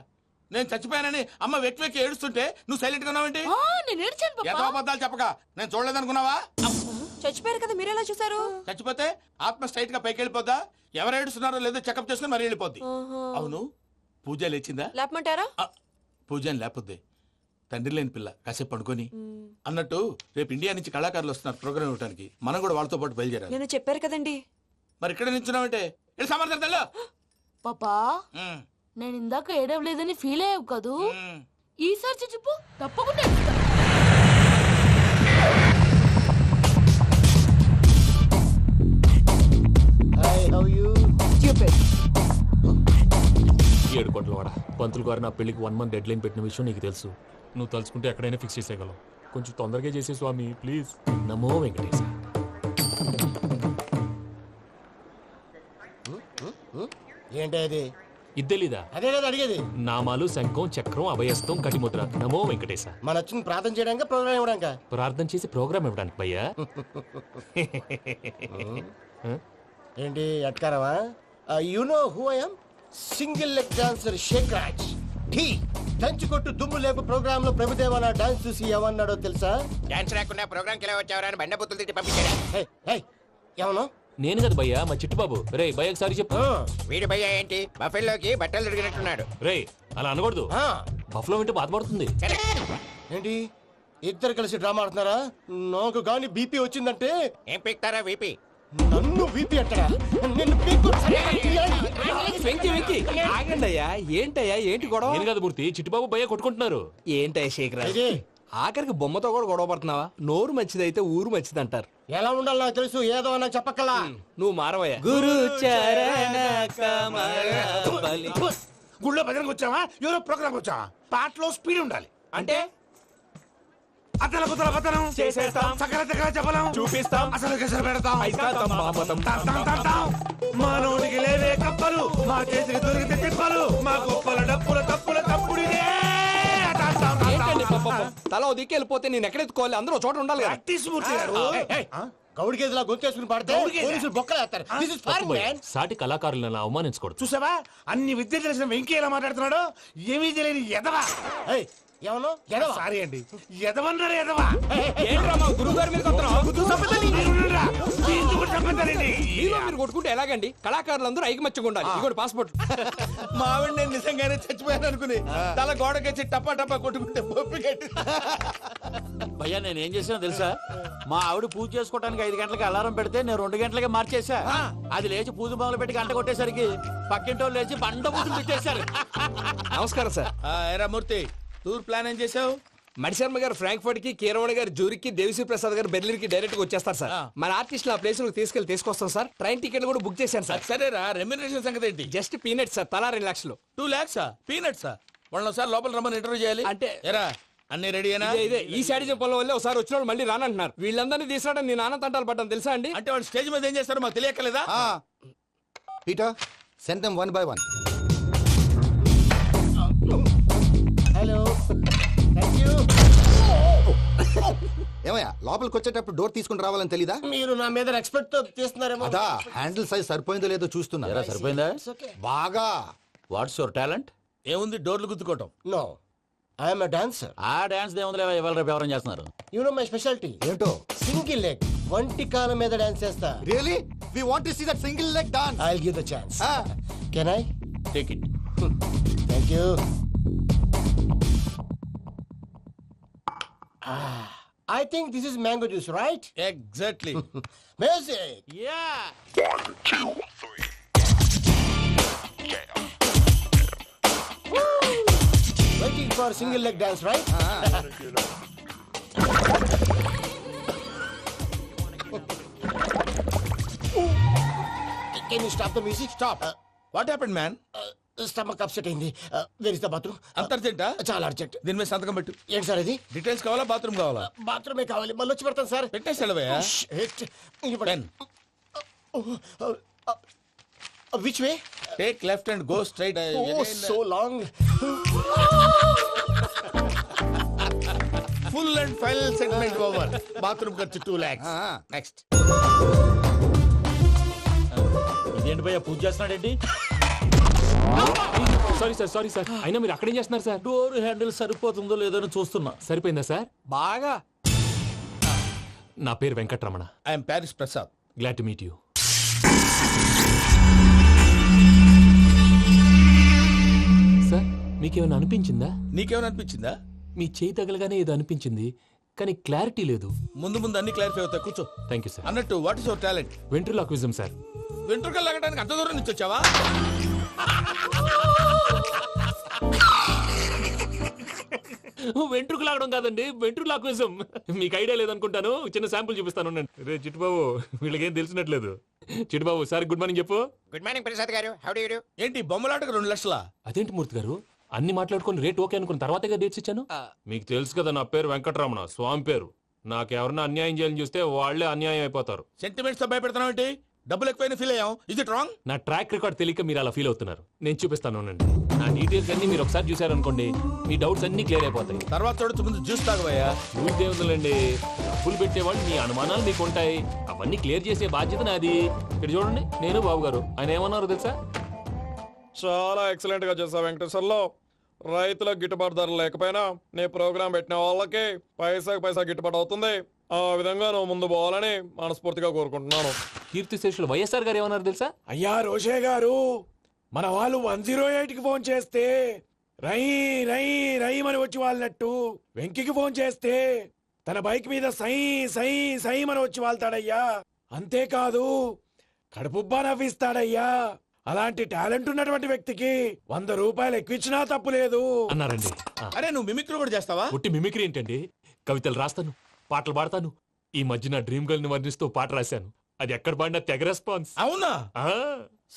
Speaker 7: నేను చచ్చిపోయానని అమ్మ వెక్కి వెక్కి ఏడుస్తుంటే నువ్వు సైలెంట్ గా ఉన్నావేంటి?
Speaker 10: నేను ఏడ్చాను
Speaker 7: ఎంతో
Speaker 10: పాపా.
Speaker 7: అబద్ధాలు చెప్పక నేను చూడలేదనుకున్నావా?
Speaker 11: చచ్చిపోయారు కదా, మీరెలా చూసారు?
Speaker 7: చచ్చిపోతే ఆత్మ స్ట్రైట్ గా పైకి వెళ్ళిపోద్దా? ఎవరు ఏడుస్తున్నారో లేదో చెకప్ చేసుకుని మరి వెళ్ళిపోద్ది. అవును, పూజ లేచిందా?
Speaker 11: లేపమంటారా?
Speaker 7: పూజ అని లేకపోద్ది. తండ్రి లేని పిల్ల కాసేపు పడుకొని. అన్నట్టు రేపు ఇండియా నుంచి కళాకారులు వస్తున్నారు ప్రోగ్రామ్ ఇవ్వడానికి. మనం కూడా వాళ్ళతో పాటు బయలుదేరాలి.
Speaker 11: నేను చెప్పారు కదండి.
Speaker 7: మరి ఇక్కడ నిల్చున్నావంటే సమర్థతల్లో
Speaker 10: పాపా, నేను ఇందాక ఏడవలేదని ఫీల్ అయ్యావు కదూ? ఈసారి చచ్చిపో, తప్పకుండా ఏడుస్తా.
Speaker 12: ఏడు కోట్ల వాడ పంతులు గారు నా పెళ్లికి 1 month డెడ్ లైన్ పెట్టిన విషయం నీకు తెలుసు. నువ్వు తలుచుకుంటే ఎక్కడైనా ఫిక్స్ చేసేయగలవు. కొంచెం తొందరగా చేసే స్వామి ప్లీజ్. నమో వెంకటేశ.
Speaker 5: ఏంటి అది?
Speaker 12: ఇద్దెలీదా?
Speaker 5: అదే కదా అడిగేది.
Speaker 12: నామాలు శంఖం చక్రం అభయస్తం కటిముద్ర. నమో వెంకటేశ.
Speaker 5: మన వచ్చింది ప్రార్థన చేయడానికి ప్రోగ్రామ్ ఇవ్వడానికి.
Speaker 12: ప్రార్థన చేసి ప్రోగ్రామ్ ఇవ్వడానికి భయ్యా.
Speaker 5: ఏంటి అట్కారమా? You know who I am? Single leg dancer Shaik Raj. టీ దంచి కొట్టు దుమ్ము లేపు ప్రోగ్రామ్ లో ప్రభుదేవ నా డాన్స్ చూసి ఏమన్నాడో తెలుసా?
Speaker 7: డాన్స్ రాకుండా ప్రోగ్రామ్ కి ఎలా వచ్చావరా అని బండ బుద్ధులు తిట్టి పంపించాడు.
Speaker 5: ఏమన్నా?
Speaker 12: నేను కదా భయ్యా, మా చిట్టుబాబు. రే భయ్య ఒకసారి చెప్పు.
Speaker 7: వీడి భయ్య ఏంటి బఫెల్లోకి బట్టలు తిరిగినట్టున్నాడు.
Speaker 12: రే అలా అనకూడదు. బఫ్లో వింటే బాధపడుతుంది.
Speaker 5: ఏంటి ఇద్దరు కలిసి డ్రామా ఆడుతున్నారా? నాకు గాని బీపీ వచ్చిందంటే
Speaker 7: ఏం పీక్తారా వీపీ?
Speaker 5: నన్ను బీపీ అంటారా? నిన్ను
Speaker 3: వెంకీ వెంకీ ఆగండి అయ్యా. ఏంటయ్యా, ఏంటి గొడవ?
Speaker 12: నేను కదా మూర్తి, చిట్టుబాబు భయ్య కొట్టుకుంటున్నారు.
Speaker 3: ఏంటయ్యా శేఖర్, ఆఖరికి బొమ్మతో కూడా గొడవ పడుతున్నావా? నోరు మంచిదైతే ఊరు మంచిది అంటారు.
Speaker 5: ఎలా ఉండాలి నాకు తెలుసు, ఏదో నాకు చెప్పక్కలా.
Speaker 3: నువ్వు మారవయ్యా. గురు చరణ
Speaker 7: గుళ్ళో భజనకు వచ్చావా? ఎవరో ప్రోగ్రామ్ వచ్చావా? పాటలో స్పీడ్ ఉండాలి.
Speaker 3: అంటే
Speaker 7: అతల కుతల పతనం
Speaker 3: చేసేస్తాం,
Speaker 7: సకల దగ్గర చెప్పలేం,
Speaker 3: చూపిస్తాం,
Speaker 7: అసలు గసలు పెడతాం.
Speaker 3: అయిస్తాం.
Speaker 7: మానవుడికి లేవే కప్పలు, మా చేతికి దొరికితే తిప్పలు, మా గొప్పల డప్పుల తప్పుల తప్పుడిదే.
Speaker 3: తల దిక్కి వెళ్ళిపోతే నేను ఎక్కడెత్తుకోవాలి? అందరూ చోట ఉండాలి కదా.
Speaker 5: గౌడి గేదెలా గొంతేసుకుని పాడితే పోలీసులు బొక్కలు వేస్తారు. This is foreign, man.
Speaker 12: సాటి కళాకారులను అవమానించకూడదు.
Speaker 1: చూసావా అన్ని విద్య తెలిసిన వెంకీ ఎలా మాట్లాడుతున్నాడు? ఏమీ తెలియని ఎదవా.
Speaker 5: ఏయ్, ఏమన్నా ఎడవా?
Speaker 1: సారీ అండి, ఎదవన్నారు ఎదవా.
Speaker 3: గురువు గారి మీద
Speaker 1: మీలో
Speaker 3: మీరు కొట్టుకుంటే ఎలాగండి? కళాకారులందరూ ఐకమత్యంగా ఉండాలి. ఇదిగోండి పాస్పోర్ట్.
Speaker 1: మా ఆవిడ నేను నిజంగానే చచ్చిపోయాను అనుకుని తల గోడకొచ్చి టపా టపా కొట్టుకుంటే పొప్పి కట్టి.
Speaker 13: భయ్యా నేనేం చేసినా తెలుసా? మా ఆవిడ పూజ చేసుకోవడానికి 5 గంటలకి అలారం పెడితే నేను 2 గంటలకే మార్చేసా. అది లేచి పూజ మొదలు పెట్టి గంట కొట్టేసరికి పక్కింటోళ్ళు లేచి బండ పూజలు పెట్టేశారు.
Speaker 3: నమస్కారం సార్.
Speaker 1: ఎరా మూర్తి, టూర్ ప్లాన్ ఏం చేసావు?
Speaker 3: మణిశర్మ గారు ఫ్రాంక్ఫర్ట్ కి, కీరవాణి గారు జూరిక్ కి, దేవిశ్రీ ప్రసాద్ గారు బెర్లిన్ కి డైరెక్ట్ గా వచ్చేస్తారు సార్. మన ఆర్టిస్ట్ ఆ ప్లేస్ తీసుకొస్తాం సార్. ట్రైన్ టికెట్ కూడా బుక్ చేశాను సార్.
Speaker 1: సరేరా, రెమ్యూనరేషన్ సంగతి ఏంటి?
Speaker 3: జస్ట్ పీనట్ సార్, తలా 2 లక్షలు.
Speaker 1: 2 lakhs పీనట్సా? వాళ్ళని ఒకసారి లోపల రమ్మని ఇంటర్వ్యూ చేయాలి.
Speaker 3: అంటే
Speaker 1: ఎరా అన్ని రెడీ అయినా?
Speaker 3: ఇదే ఈ శాడిజం పనుల వల్లే ఒకసారి వచ్చిన వాళ్ళు మళ్ళీ రానంటున్నారు. వీళ్ళందరినీ తీసుకురావడం నేను నాన్న తంటాలు పడ్డాను తెలుసా అండి?
Speaker 1: అంటే వాళ్ళు స్టేజ్ మీద ఏం చేస్తారో మాకు తెలియక్కలేదా?
Speaker 6: Peter send them 1 by 1.
Speaker 5: Hello, thank you.
Speaker 6: ఏమయ్యా లోపలికి వచ్చేటప్పుడు డోర్ తీసుకుని రావాలని తెలీదా?
Speaker 5: మీరు నా మీద ఎక్స్పెక్ట్ తో తీస్తున్నారేమో.
Speaker 6: అదా హ్యాండిల్ సైజ్ సరిపోయిందో లేదో చూస్తున్నా.
Speaker 13: ఎరా సరిపోయిందా?
Speaker 6: బాగా.
Speaker 13: What's your talent?
Speaker 1: ఏముంది, డోర్లు గుద్దుకోవటం.
Speaker 5: No, I'm a dancer.
Speaker 13: ఆ డాన్స్ దేవుందిలే, ఇవాళ రేపు ఎవరైనా చేస్తున్నారు.
Speaker 5: You know my speciality.
Speaker 6: ఏంటో?
Speaker 5: సింగిల్ లెగ్, వంటి కాలం మీద డాన్స్ చేస్తా.
Speaker 6: Really we want to see that single leg dance.
Speaker 5: I will give the chance. Can I?
Speaker 13: Take it.
Speaker 5: Thank you. I think this is mango juice, right?
Speaker 1: Exactly.
Speaker 5: Music.
Speaker 13: Yeah.
Speaker 14: 1, 2, 3.
Speaker 5: Waiting for single leg dance, right? Can you stop the music?
Speaker 1: Stop. What happened, man?
Speaker 5: Stomach upset అయింది. Where is the bathroom?
Speaker 1: అంత అర్జెంటా?
Speaker 5: చాలా urgent.
Speaker 1: దీని మీద సంతకం పెట్టు.
Speaker 5: ఏంటి sir ఇది?
Speaker 1: Details కావాలా, బాత్రూమ్ కావాలా?
Speaker 5: బాత్రూమే కావాలి, మళ్ళీ వచ్చి పెడతాను sir.
Speaker 1: పెట్టేసాడవయ్యా. Pen.
Speaker 5: Which way?
Speaker 1: Take left and go straight.
Speaker 5: Oh, so long.
Speaker 1: Full and final segment over. Bathroom ఖర్చు 2 lakhs. Next.
Speaker 13: ఇదేంటి భయ్యా పూజ చేస్తున్నాడేంటి?
Speaker 12: Sorry sir. అయినా మీరు అక్కడేం చేస్తున్నారు సార్?
Speaker 13: డోర్ హ్యాండిల్ సరిపోతుందో లేదో అని చూస్తున్నా.
Speaker 12: సరిపోయిందా సార్?
Speaker 3: బాగా.
Speaker 12: నా పేరు Venkataramana.
Speaker 1: I am Paris Prasad.
Speaker 12: Glad to meet you. Sir మీకేమైనా అనిపించిందా?
Speaker 1: నీకేమైనా అనిపించిందా?
Speaker 12: మీ చేయి తగలగానే ఏదో అనిపించింది, కానీ క్లారిటీ లేదు.
Speaker 1: ముందు అన్ని క్లారిఫై అవుతాయి, కూర్చో.
Speaker 12: Thank you sir.
Speaker 1: అన్నట్టు what is your talent?
Speaker 12: Ventriloquism sir.
Speaker 1: వెంట్రుకలు లాగడానికి అంత దూరం నుంచి వచ్చావా?
Speaker 12: వెంట్రుకు లాగడం కాదండి, వెంట్రులాక్విజం. మీకు ఐడియా లేదనుకుంటాను, చిన్న శాంపుల్ చూపిస్తాను. రే చిట్టుబాబు, వీళ్ళకేం తెలిసినట్లేదు. చిట్టుబాబు సార్ గుడ్ మార్నింగ్ చెప్పు.
Speaker 3: గుడ్ మార్నింగ్ ప్రసాద్ గారు. How do you do?
Speaker 1: ఏంటి బొమ్మలాటకు 2 లక్షలా?
Speaker 12: అదేంటి మూర్తి గారు, అన్ని మాట్లాడుకొని రేట్ ఓకే అనుకున్న తర్వాతగా డేట్స్ ఇచ్చాను. మీకు తెలుసు కదా నా పేరు వెంకటరమణ, స్వామి పేరు. నాకెవరన్నా అన్యాయం చేయాలని చూస్తే వాళ్లే అన్యాయం అయిపోతారు.
Speaker 1: సెంటిమెంట్స్ తో భయపెడతావు ఏంటి? డబ్బులు ఎక్కువైనా ఫీల్ అయ్యాం. Is it wrong?
Speaker 12: నా ట్రాక్ రికార్డ్ తెలియక మీరు అలా ఫీల్ అవుతున్నారు. నేను చూపిస్తాను ఉండండి. నా డీటెయిల్స్ అన్ని మీరు ఒకసారి చూసారనుకోండి, మీ డౌట్స్ అన్ని క్లియర్ అయిపోతాయి.
Speaker 1: తర్వాత చూడొచ్చు, ముందు జ్యూస్ తాగబోయా.
Speaker 12: చూస్తే ఉందండి, డబ్బులు పెట్టేవాళ్ళు మీ అనుమానాలు మీకు ఉంటాయి, అవన్నీ క్లియర్ చేసే బాధ్యత నాది. ఇక్కడ చూడండి, నేను బాబు గారు. ఆయన ఏమన్నారు తెలుసా?
Speaker 9: చాలా ఎక్సలెంట్ గా చేసావు వెంకటేశ్వర్లో. రైతులకు గిట్టుబాటు ధరలు లేకపోయినా నీ ప్రోగ్రాం పెట్టిన వాళ్ళకి పైసా గిట్టుబాటు అవుతుంది. ఆ విధంగా నువ్వు ముందు పోవాలని మనస్ఫూర్తిగా కోరుకుంటున్నాను.
Speaker 12: కీర్తిశేషులు వైఎస్ఆర్ గారు ఏమన్నారు తెలుసా?
Speaker 15: అయ్యా రోషే గారు, మన వాళ్ళు 108కి ఫోన్ చేస్తే రై రై రైమని వచ్చి వాళ్ళనట్టు, వెంకికి ఫోన్ చేస్తే తన బైక్ మీద సై సై సైమని వచ్చి వాళ్తాడయ్యా. అంతేకాదు కడుపుబ్బా నవ్విస్తాడయ్యా. అలాంటి టాలెంట్ ఉన్నటువంటి వ్యక్తికి 100 రూపాయలు ఎక్కువిచ్చినా తప్పు లేదు
Speaker 12: అన్నారండి.
Speaker 1: అరే నువ్వు మిమిక్రీ కూడా చేస్తావా?
Speaker 12: పుట్టి మిమిక్రీ ఏంటండి, కవితలు రాస్తాను, పాటలు పాడతాను. ఈ మధ్య నా డ్రీమ్ గర్ల్ ని వర్ణిస్తూ పాట రాశాను, అది ఎక్కడ పాడినా తెగ రెస్పాన్స్.
Speaker 1: అవునా?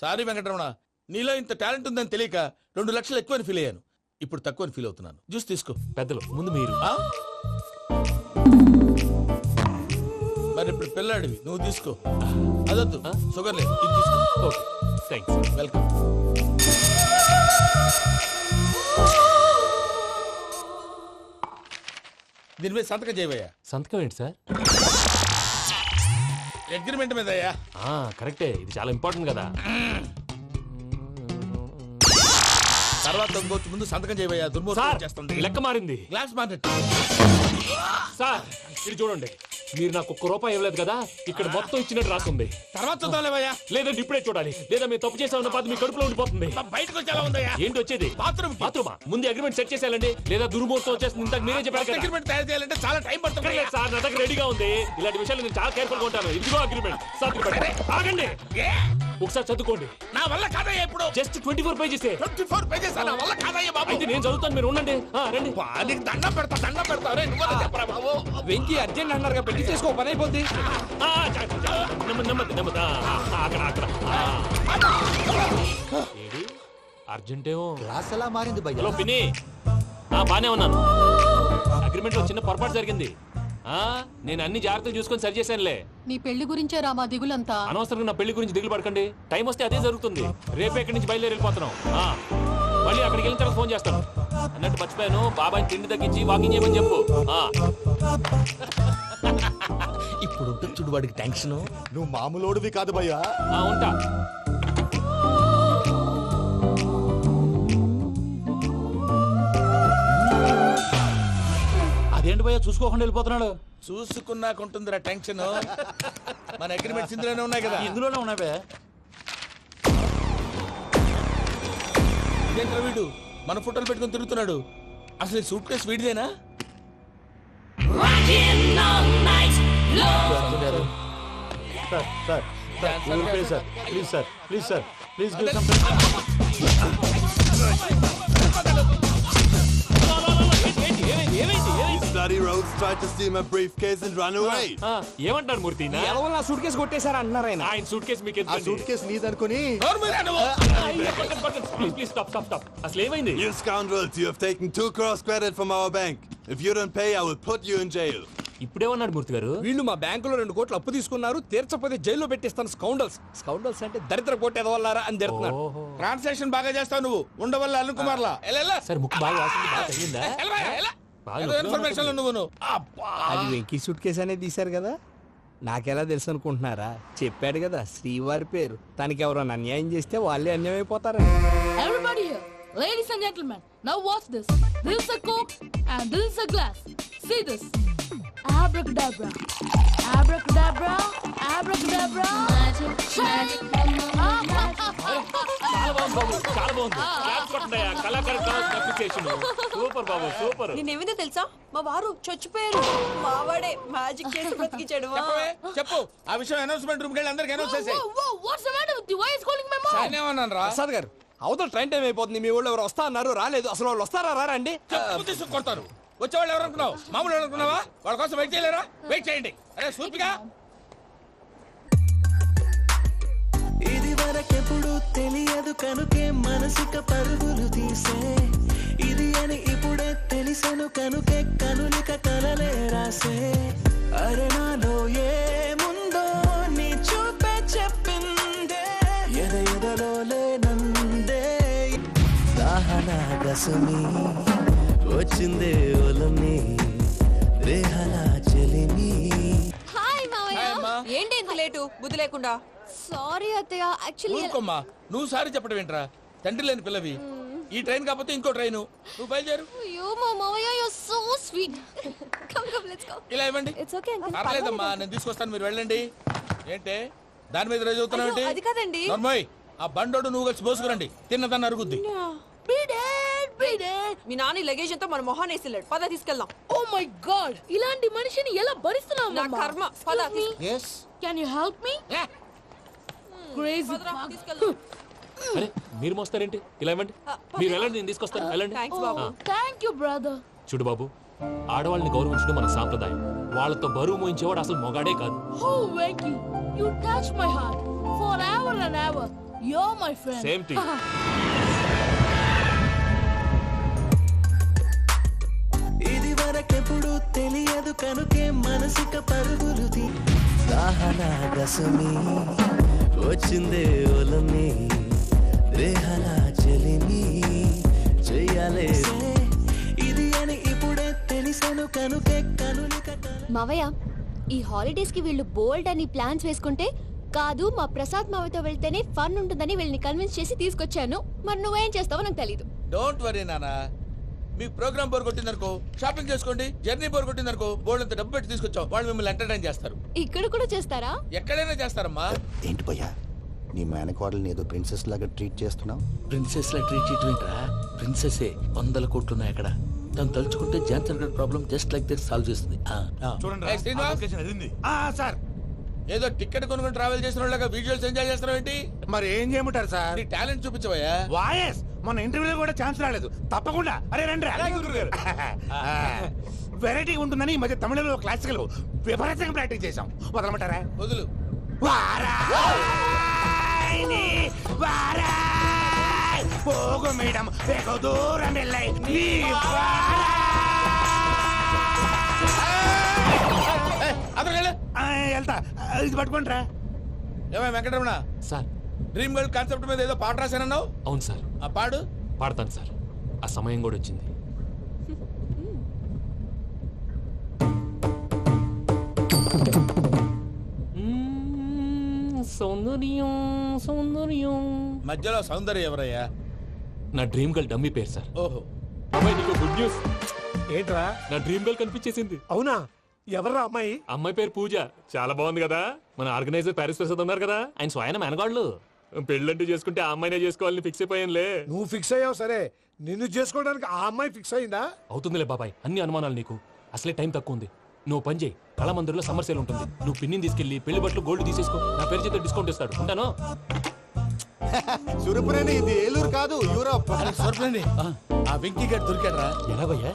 Speaker 1: సారీ వెంకటరమణ, నీలో ఇంత టాలెంట్ ఉందని తెలియక 2 లక్షలు ఎక్కువని ఫీల్ అయ్యాను. ఇప్పుడు తక్కువని ఫీల్ అవుతున్నాను. జ్యూస్ తీసుకో.
Speaker 12: పెద్దలు ముందు మీరు.
Speaker 1: మరి ఇప్పుడు పిల్లాడివి, నువ్వు తీసుకో. అదొద్దు, షుగర్ లేదు, ఇది తీసుకో.
Speaker 12: Okay thanks.
Speaker 1: వెల్కమ్. దీని మీద సంతకం చేయవయ్యా.
Speaker 12: సంతకం ఏంటి సార్?
Speaker 7: అగ్రిమెంట్ మీద అయ్యా.
Speaker 12: కరెక్టే, ఇది చాలా ఇంపార్టెంట్ కదా.
Speaker 7: తర్వాత ఇంకొచ్చి ముందు సంతకం చేయబోయా, దుర్మోహం చేస్తుంది.
Speaker 12: లెక్క మారింది.
Speaker 7: గ్లాస్ మారినట్టు.
Speaker 12: సార్ ఇది చూడండి, మీరు నాకు ₹1 ఇవ్వలేదు కదా, ఇక్కడ మొత్తం ఇచ్చినట్టు రాస్తుంది.
Speaker 7: తర్వాత చూద్దాంలేవయ్యా.
Speaker 12: లేదంటే ఇప్పుడే చూడాలి, లేదా మీరు తప్పు చేసామన్న బాధ మీ కడుపులో ఉండిపోతుంది.
Speaker 7: బయటకు వచ్చేలా ఉందయ్యా.
Speaker 12: ఏంటి వచ్చేది?
Speaker 7: బాత్రూమా?
Speaker 12: ముందు అగ్రిమెంట్ సెట్ చేసేయాలండి, లేదా దుర్మూర్తం వచ్చేస్తుంది. ఇంతకు మీరే చెప్పారు కదా.
Speaker 7: అగ్రిమెంట్ తయారు చేయాలంటే చాలా టైం పడుతుంది
Speaker 12: సార్. నా దగ్గర రెడీగా ఉంది. ఇలాంటి విషయాలు నేను చాలా కేర్ఫుల్ గా ఉంటాను. ఇదిగో అగ్రిమెంట్. ఆగండి, ఒకసారి చదువుకోండి.
Speaker 7: నా వల్ల కాదయ్యా. ఇప్పుడు
Speaker 12: జస్ట్ 24 పేజెస్.
Speaker 7: 24 పేజెస్ నా వల్ల కాదయ్యా బాబు.
Speaker 12: అయితే నేను చదువుతాను, మీరు ఉండండి. రండి.
Speaker 7: నీకు దండం పెడతా. చెప్పరా బాబు.
Speaker 3: వెంకీ అర్జెంట్ అన్నారు, పెళ్లి చేసుకో, పని అయిపోద్ది.
Speaker 12: నెమ్మది. అక్కడ అర్జెంటేమో.
Speaker 6: క్లాస్ ఎలా మారింది భయ్యా?
Speaker 12: హలో పిన్ని, బానే ఉన్నాను. అగ్రిమెంట్ లో చిన్న పొరపాటు జరిగింది. నేను అన్ని జాగ్రత్తలు చూసుకొని సరి చేశానులే.
Speaker 10: నీ పెళ్లి గురించే రా మా దిగులంతా.
Speaker 12: అనవసరంగా నా పెళ్లి గురించి దిగులు పడకండి. టైం వస్తే అదే జరుగుతుంది. రేపే ఇక్కడి నుంచి బయలుదేరి వెళ్ళిపోతున్నాం. మళ్ళీ అక్కడికి వెళ్ళిన తర్వాత ఫోన్ చేస్తాను. అన్నట్టు మర్చిపోయాను, బాబాయ్ తిండి తగ్గించి వాకింగ్ చేయమని చెప్పు.
Speaker 7: ఇప్పుడు ఉంటుంది చూడు వాడికి టెన్షన్.
Speaker 6: నువ్వు మామూలోడివి కాదు భయ్యా.
Speaker 12: ఉంటా.
Speaker 13: అదేంటి భయ్యా చూసుకోకుండా వెళ్ళిపోతున్నాడు?
Speaker 7: చూసుకున్నాకుంటుందిరా టెన్షన్. మన అగ్రిమెంట్స్ ఇందులోనే ఉన్నాయి కదా.
Speaker 13: ఇందులోనే ఉన్నాయి భయ్యా.
Speaker 7: ఇదేంట్రా వీడు మన ఫోటోలు పెట్టుకొని తిరుగుతున్నాడు. అసలు సూట్ కేసు వీడిదేనా?
Speaker 16: Bloody rogues tried to steal my briefcase and run away.
Speaker 12: ఏమంటారు మూర్తి?
Speaker 3: నా సూట్ కేసు కొట్టేశారు అన్నారు ఆయన.
Speaker 12: ఆయన సూట్ కేసు మీకు
Speaker 16: ఆ సూట్ కేసు నీదనుకుని.
Speaker 12: Please stop. అసలు ఏమైంది?
Speaker 16: You scoundrels, you have taken 2 crores credit from our bank. If you don't pay, I will put you in jail.
Speaker 12: ఇప్పుడేమన్నాడు మూర్తి గారు?
Speaker 3: వీళ్ళు మా బ్యాంకులో 2 కోట్లు అప్పు తీసుకున్నారు, తీర్చపోతే జైల్లో పెట్టిస్తాను. స్కౌండల్స్ అంటే దరిద్ర కొట్టేదవల్లారా అని తిడుతున్నారు.
Speaker 7: ట్రాన్సాక్షన్ బాగా చేస్తావు నువ్వు. ఉండవల్ల అల్లు కుమార్లా.
Speaker 12: సార్ ముక్కు బాగా వాసింది, బాగా తగిలిందా?
Speaker 7: ఇన్ఫర్మేషన్ నువ్వు.
Speaker 3: అది వెంకీ సూట్ కేసు అనేది తీశారు కదా, నాకెలా తెలుసు అనుకుంటున్నారా? చెప్పాడు కదా శ్రీవారి పేరు. తనకి ఎవరైనా అన్యాయం చేస్తే వాళ్ళే అన్యాయం అయిపోతారు.
Speaker 10: Everybody here, ladies and gentlemen, now watch this. This is a coke and this is a glass. See this. Abracadabra. Abracadabra. Abracadabra. Magic.
Speaker 12: చాలా బాగుంది. సూపర్ బాబు, సూపర్.
Speaker 11: నేనేమిందో తెలుసా, మా వారు చచ్చిపోయారు. మావాడే మ్యాజిక్ చేసి బ్రతికించాడు.
Speaker 7: చెప్పు ఆ విషయం. అనౌన్స్మెంట్ రూమ్ కెళ్ళి అందరికి అనౌన్స్ చేసేయ్.
Speaker 10: What's the matter with you? Why is calling my mom?
Speaker 7: నేనేమన్నాను రా?
Speaker 3: ప్రసాద్ గారు, అవతల ట్రైన్ టైం అయిపోతుంది. మీ వాళ్ళు ఎవరు వస్తా అన్నారు, రాలేదు. అసలు వాళ్ళు వస్తారా రారా అండి?
Speaker 7: కొడతారు. వచ్చేవాళ్ళు ఎవరు అనుకున్నావు? మామూలు అనుకున్నావా? వాళ్ళ కోసం వెయిట్ చేయలేరా? వెయిట్ చేయండి. అరే సూపిగా.
Speaker 17: ఇది వరకెప్పుడు తెలియదు కనుకే మనసుక పరుగులు తీసే, ఇది అని ఇప్పుడే తెలిసెను కనుకే కనులిక కలలే రాసే. అరే నాలో ఏముందో నీ చూపే చెప్పిందే, ఎదలో లేనందే. దాహనా గసమి వచ్చిందే ఒలని రేహనా చెలిమి.
Speaker 11: హాయ్ మావయ్య. ఏంటి ఇంత లేటు? బుద్ధి లేకుండా. సారీ అత్తయ్య, యాక్చువల్లీ
Speaker 7: ఊరుకోమ్మా. నువ్వు సారీ చెప్పడం ఏంట్రా? తండ్రి లేని పిల్లవి. ఈ ట్రైన్ కాకపోతే ఇంకో ట్రైన్. నువ్వు బయలుదేరు.
Speaker 11: అయ్యో మా మావయ్య, you are so sweet. Come let's go.
Speaker 7: ఇలా ఇవ్వండి.
Speaker 11: It's okay uncle.
Speaker 7: పర్లేదమ్మా, నేను తీసుకొస్తాను, మీరు వెళ్ళండి. ఏంటే దాని మీద రోజు అవుతున్నావు?
Speaker 11: అది కాదండి.
Speaker 7: నర్మోయ్, ఆ బండోడు నువ్వు కలిసి పోసుకురండి. తిన్నదాన్ని అరుగుద్ది.
Speaker 11: మీ నాని లగేజ్ అంతా మన మొహాన్ వేసిల్లాడు. పద తీసుకెళ్దాం.
Speaker 10: Oh my god, ఇలాంటి మనిషిని ఎలా భరిస్తున్నావు?
Speaker 11: నా కర్మ. పద.
Speaker 5: Yes.
Speaker 10: Can you help me? Crazy.
Speaker 12: అరే మీరు మోస్తారేంటి? ఇలా ఇవ్వండి. మీరు వెళ్ళండి, నేను తీసుకొస్తాను. వెళ్ళండి.
Speaker 10: Thank you brother.
Speaker 12: చూడు బాబు, ఆడవాళ్ళని గౌరవించడం మన సాంప్రదాయం. వాళ్ళతో బరువు మోయించేవాడు అసలు మొగాడే కాదు.
Speaker 10: Oh Venky, you touch my heart forever and ever. You're my friend.
Speaker 12: Same to you.
Speaker 17: ఇది వరకెప్పుడు తెలియదు కనుకే మనసుక పరుగులు తీ. దాహనా గసమి వచ్చిందే ఒలని రేహనా చెలిమి చెయ్యాలే, ఇది అని ఇప్పుడే తెలిసెను కనుకే కనులిక.
Speaker 2: మావయ్య, ఈ హాలిడేస్ కి వీళ్ళు బోల్డ్ అని ప్లాన్స్ వేసుకుంటే కాదు మా ప్రసాద్ మావతో వెళ్తేనే ఫన్ ఉంటుందని వీళ్ళని కన్విన్స్ చేసి తీసుకొచ్చాను. మరి నువ్వేం చేస్తావో నాకు తెలీదు.
Speaker 7: డోంట్ వరీ నానా, మీకు ప్రోగ్రామ్ బోర్ కొట్టిందనుకో షాపింగ్ చేసుకోండి, జర్నీ బోర్ కొట్టిందనుకో బోర్డు అంత డబ్బు పెట్టి తీసుకొచ్చాం, వాళ్ళు మిమ్మల్ని ఎంటర్టైన్ చేస్తారు.
Speaker 2: ఇక్కడ కూడా చేస్తారా?
Speaker 7: ఎక్కడైనా చేస్తారమ్మా.
Speaker 5: ఏంటి భయ్యా నీ మేనకోడల్ని ఏదో ప్రిన్సెస్ లాగా ట్రీట్ చేస్తున్నావు?
Speaker 13: ప్రిన్సెస్ లా ట్రీట్ చేయటమేంట్రా? ప్రిన్సెస్ 100 కోట్లు ఉన్నాయి అక్కడ. తను తలుచుకుంటే జాన్సన్ గారి problem just like that solve చేస్తుంది.
Speaker 7: ఏయ్ శ్రీనివాస్,
Speaker 15: సార్
Speaker 7: ఏదో టికెట్ కొనుక్కొని ట్రావెల్ చేసిన వాళ్ళగా విజువల్స్ ఎంజాయ్ చేస్తున్నావు ఏంటి?
Speaker 15: మరి ఏం చేయమంటారు సార్?
Speaker 7: నీ టాలెంట్ చూపించవయ్యా.
Speaker 15: వాయస్ మన ఇంటర్వ్యూలో కూడా ఛాన్స్ రాలేదు. తప్పకుండా అరే రండి వెరైటీ ఉంటుందని ఈ మధ్య తమిళంలో క్లాసికల్ విపరీతంగా ప్రాక్టీస్ చేశాం. వదలమంటారా?
Speaker 7: వదులు.
Speaker 15: వారాయని వారాయ్ పోగు మేడం వెగు దూరం వెళ్ళై నీ వెళ్తా. ఇది పట్టుకుంటారా?
Speaker 7: ఏమై Venkataramana
Speaker 12: sir,
Speaker 7: dream girl concept మీద ఏదో పాట రాశానన్నావు?
Speaker 12: అవును సార్.
Speaker 7: ఆ పాడు.
Speaker 12: పాడతాను సార్, ఆ సమయం కూడా వచ్చింది. సౌందర్యం సౌందర్యం.
Speaker 7: మధ్యలో సౌందర్యం ఎవరయ్యా?
Speaker 12: నా డ్రీమ్ గర్ల్ డమ్మీ పేరు సార్.
Speaker 7: ఓహో,
Speaker 12: అమ్మాయి నీకు గుడ్ న్యూస్.
Speaker 15: ఏంట్రా?
Speaker 12: నా డ్రీమ్ గర్ల్ కనిపించేసింది.
Speaker 15: అవునా? ఎవర్రా అమ్మాయి?
Speaker 12: అమ్మాయి పేరు పూజ. చాలా బాగుంది కదా. మన ఆర్గనైజర్ ప్యారిస్ ప్రసాద్ ఉన్నారు కదా, ఆయన స్వయం మెనగాళ్ళు. పెళ్ళంటూ చేసుకుంటే ఆ అమ్మాయినే చేసుకోవాలని ఫిక్స్ అయిపోయానులే.
Speaker 15: నువ్వు ఫిక్స్ అయ్యావు సరే, నిన్ను చేసుకోవడానికి ఆ అమ్మాయి ఫిక్స్ అయిందా?
Speaker 12: అవుతుందిలే బాబాయ్, అన్ని అనుమానాలు నీకు. అసలే టైం తక్కువ ఉంది. నువ్వు పని చేయి, కళామందిర్లో సమ్మర్ సేల్ ఉంటుంది. నువ్వు పిన్నిని తీసుకెళ్లి పెళ్లి బట్టలు గోల్డ్ తీసేసుకో. నా పేరు చేత డిస్కౌంట్ ఇస్తాడు. ఉంటాను.
Speaker 5: సురపురేని ఇది ఏలూరు కాదు, యూరోప్.
Speaker 7: ఆ వెంకీ గారు దొరికాడరా?
Speaker 13: ఎలా భయ్యా?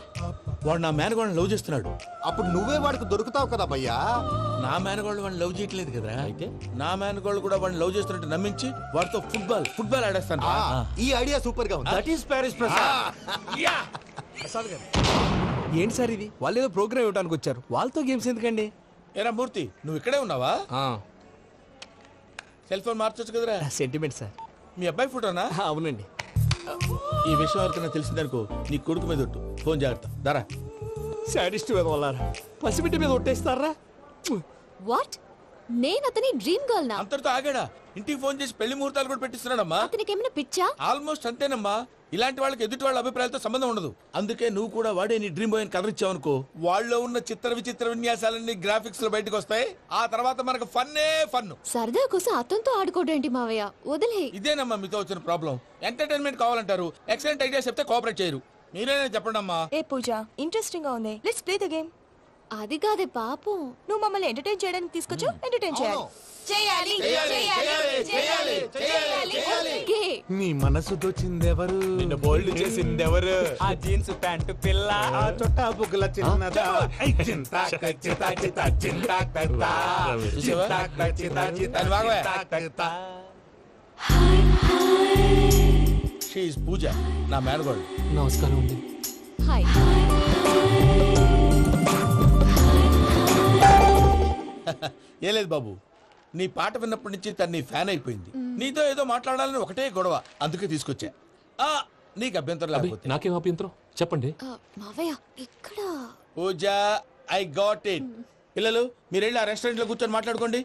Speaker 7: వాడు నా మేనగోళ్ళని లవ్ చేస్తున్నాడు.
Speaker 5: అప్పుడు నువ్వే వాడికి దొరుకుతావు కదా భయ్యా.
Speaker 7: నా మేనగోళ్ళు వాడిని లవ్ చేయట్లేదు కదరా. అయితే నా మేనగోళ్ళు కూడా వాడిని లవ్ చేస్తున్నట్టు నమ్మించి వాడితో ఫుట్బాల్ ఆడేస్తాను.
Speaker 5: ఈ ఐడియా సూపర్ గా ఉంది.
Speaker 13: That is Paris Prasad.
Speaker 15: Prasad గారు
Speaker 4: ఏంటి సార్ ఇది? వాళ్ళు ఏదో ప్రోగ్రామ్ ఇవ్వడానికి వచ్చారు, వాళ్ళతో గేమ్స్ ఎందుకండి?
Speaker 7: ఏరా మూర్తి, నువ్వు ఇక్కడే ఉన్నావా? సెల్ ఫోన్ మార్చొచ్చు కదరా.
Speaker 4: Sentiment sir.
Speaker 7: మీ అబ్బాయి ఫోటోనా?
Speaker 4: అవునండి.
Speaker 7: ఈ విషయం ఎవరికైనా తెలిసిందనుకో నీ కొడుకు మీద ఒట్టు. ఫోన్ జాగ్రత్త. దారా.
Speaker 4: సాడిస్ట్ వాళ్ళారా, పసిబిడ్డ మీద ఒట్టేస్తారా?
Speaker 2: వాట్? నేను అతని డ్రీమ్ గర్ల్ నా?
Speaker 7: అంతటితో ఆగాడా? ఇంటికి ఫోన్ చేసి పెళ్లి ముహూర్తాలు కూడా పెట్టిస్తున్నాడమ్మా.
Speaker 2: అతనికి ఏమైనా పిచ్చా?
Speaker 7: ఆల్మోస్ట్ అంతేనమ్మా. ఇలాంటి వాళ్ళకి ఎదుటి వాళ్ళ అభిప్రాయాలతో సంబంధం ఉండదు. అందుకే నువ్వు కూడా వాడే నీ డ్రీమ్ బాయ్ కలర్ ఇచ్చావనుకో, వాళ్ళలో ఉన్న చిత్ర విచిత్ర విన్యాసాలన్నీ గ్రాఫిక్స్ లో బయటకు వస్తాయి. ఆ తర్వాత మనకు ఫన్నే ఫన్.
Speaker 2: సరదా కోసం అతనితో ఆడుకోవడేంటి మావయ్య? వదిలే.
Speaker 7: ఇదేనమ్మా మీతో వచ్చిన ప్రాబ్లం. ఎంటర్టైన్మెంట్ కావాలంటారు, ఎక్సలెంట్ ఐడియా చెప్తే కోఆపరేట్ చేయరు. మీరేనా చెప్పండి అమ్మా.
Speaker 11: ఏ పూజ, ఇంట్రెస్టింగ్ గా ఉంది. Let's play the game.
Speaker 2: అది కాదే పాపం.
Speaker 11: నువ్వు మమ్మల్ని ఎంటర్టైన్ చేయడానికి తీసుకొచ్చు. ఎంటర్టైన్ చేయాలి. చేయాలి చేయాలి చేయాలి.
Speaker 2: ఓకే.
Speaker 4: నీ మనసు దోచిందెవరు?
Speaker 12: నిన్ను బోల్డ్ చేసిందెవరు?
Speaker 4: ఆ జీన్స్ ప్యాంటు పిల్ల, ఆ చుట్టా బుగ్గల చిన్నదా.
Speaker 7: షీఈ్ పూజ, నా మేనగోడు.
Speaker 12: నమస్కారం అండి.
Speaker 2: హాయ్.
Speaker 7: ఏ లేదు బాబు, నీ పాట విన్నప్పటి నుంచి తను నీ ఫ్యాన్ అయిపోయింది. నీతో ఏదో మాట్లాడాలని ఒకటే గొడవ, అందుకే తీసుకొచ్చా. నీకు అభ్యంతరం లేకపోతే.
Speaker 12: నాకేం అభ్యంతరం చెప్పండి.
Speaker 2: మావయ్య ఇక్కడ.
Speaker 7: పూజ, ఐ గాట్ ఇట్. పిల్లలు మీరు వెళ్ళి ఆ రెస్టారెంట్ లో కూర్చొని మాట్లాడుకోండి.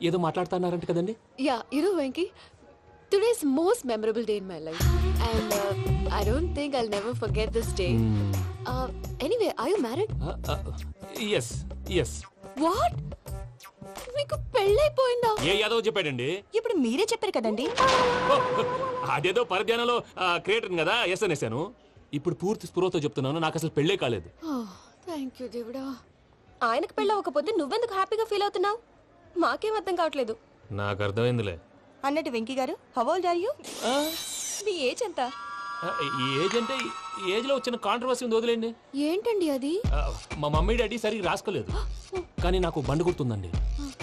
Speaker 12: ఏదో మాట్లాడుతున్నారంట కదండి.
Speaker 2: Yeah, Venky, today's most memorable day in my life, and I don't think I'll never forget this day. Anyway, are you married?
Speaker 12: yes yes.
Speaker 2: What? మీకు పెళ్ళైపోయిందా?
Speaker 12: ఏ యాదవ్ చెప్పాడండి?
Speaker 11: ఇప్పుడు మీరే చెప్పారు కదండి.
Speaker 12: అదేదో పరధ్యానంలో క్రియేటర్ కదా ఎస్ అనేసాను. ఇప్పుడు పూర్తి స్పృహతో చెప్తున్నాను, నాకు అసలు పెళ్ళే కాలేదు.
Speaker 2: థ్యాంక్ యూ దేవుడా.
Speaker 11: ఆయనకు పెళ్ళి అవ్వకపోతే నువ్వెందుకు హ్యాపీగా ఫీల్ అవుతున్నావు? మాకేం అర్థం కావట్లేదు.
Speaker 12: నాకు అర్థమైందిలే.
Speaker 11: అన్నట్టు వెంకీ గారు, హౌ ఓల్డ్ ఆర్ యు? మీ ఏజ్ ఎంత?
Speaker 12: ఈ ఏజ్ అంటే ఈ ఏజ్ లో వచ్చిన కాంట్రవర్సీ ఉంది, వదిలేండి.
Speaker 2: ఏంటండి అది?
Speaker 12: మా మమ్మీ డాడీ సరిగ్గా రాసుకోలేదు, కానీ నాకు బండి గుర్తుందండి.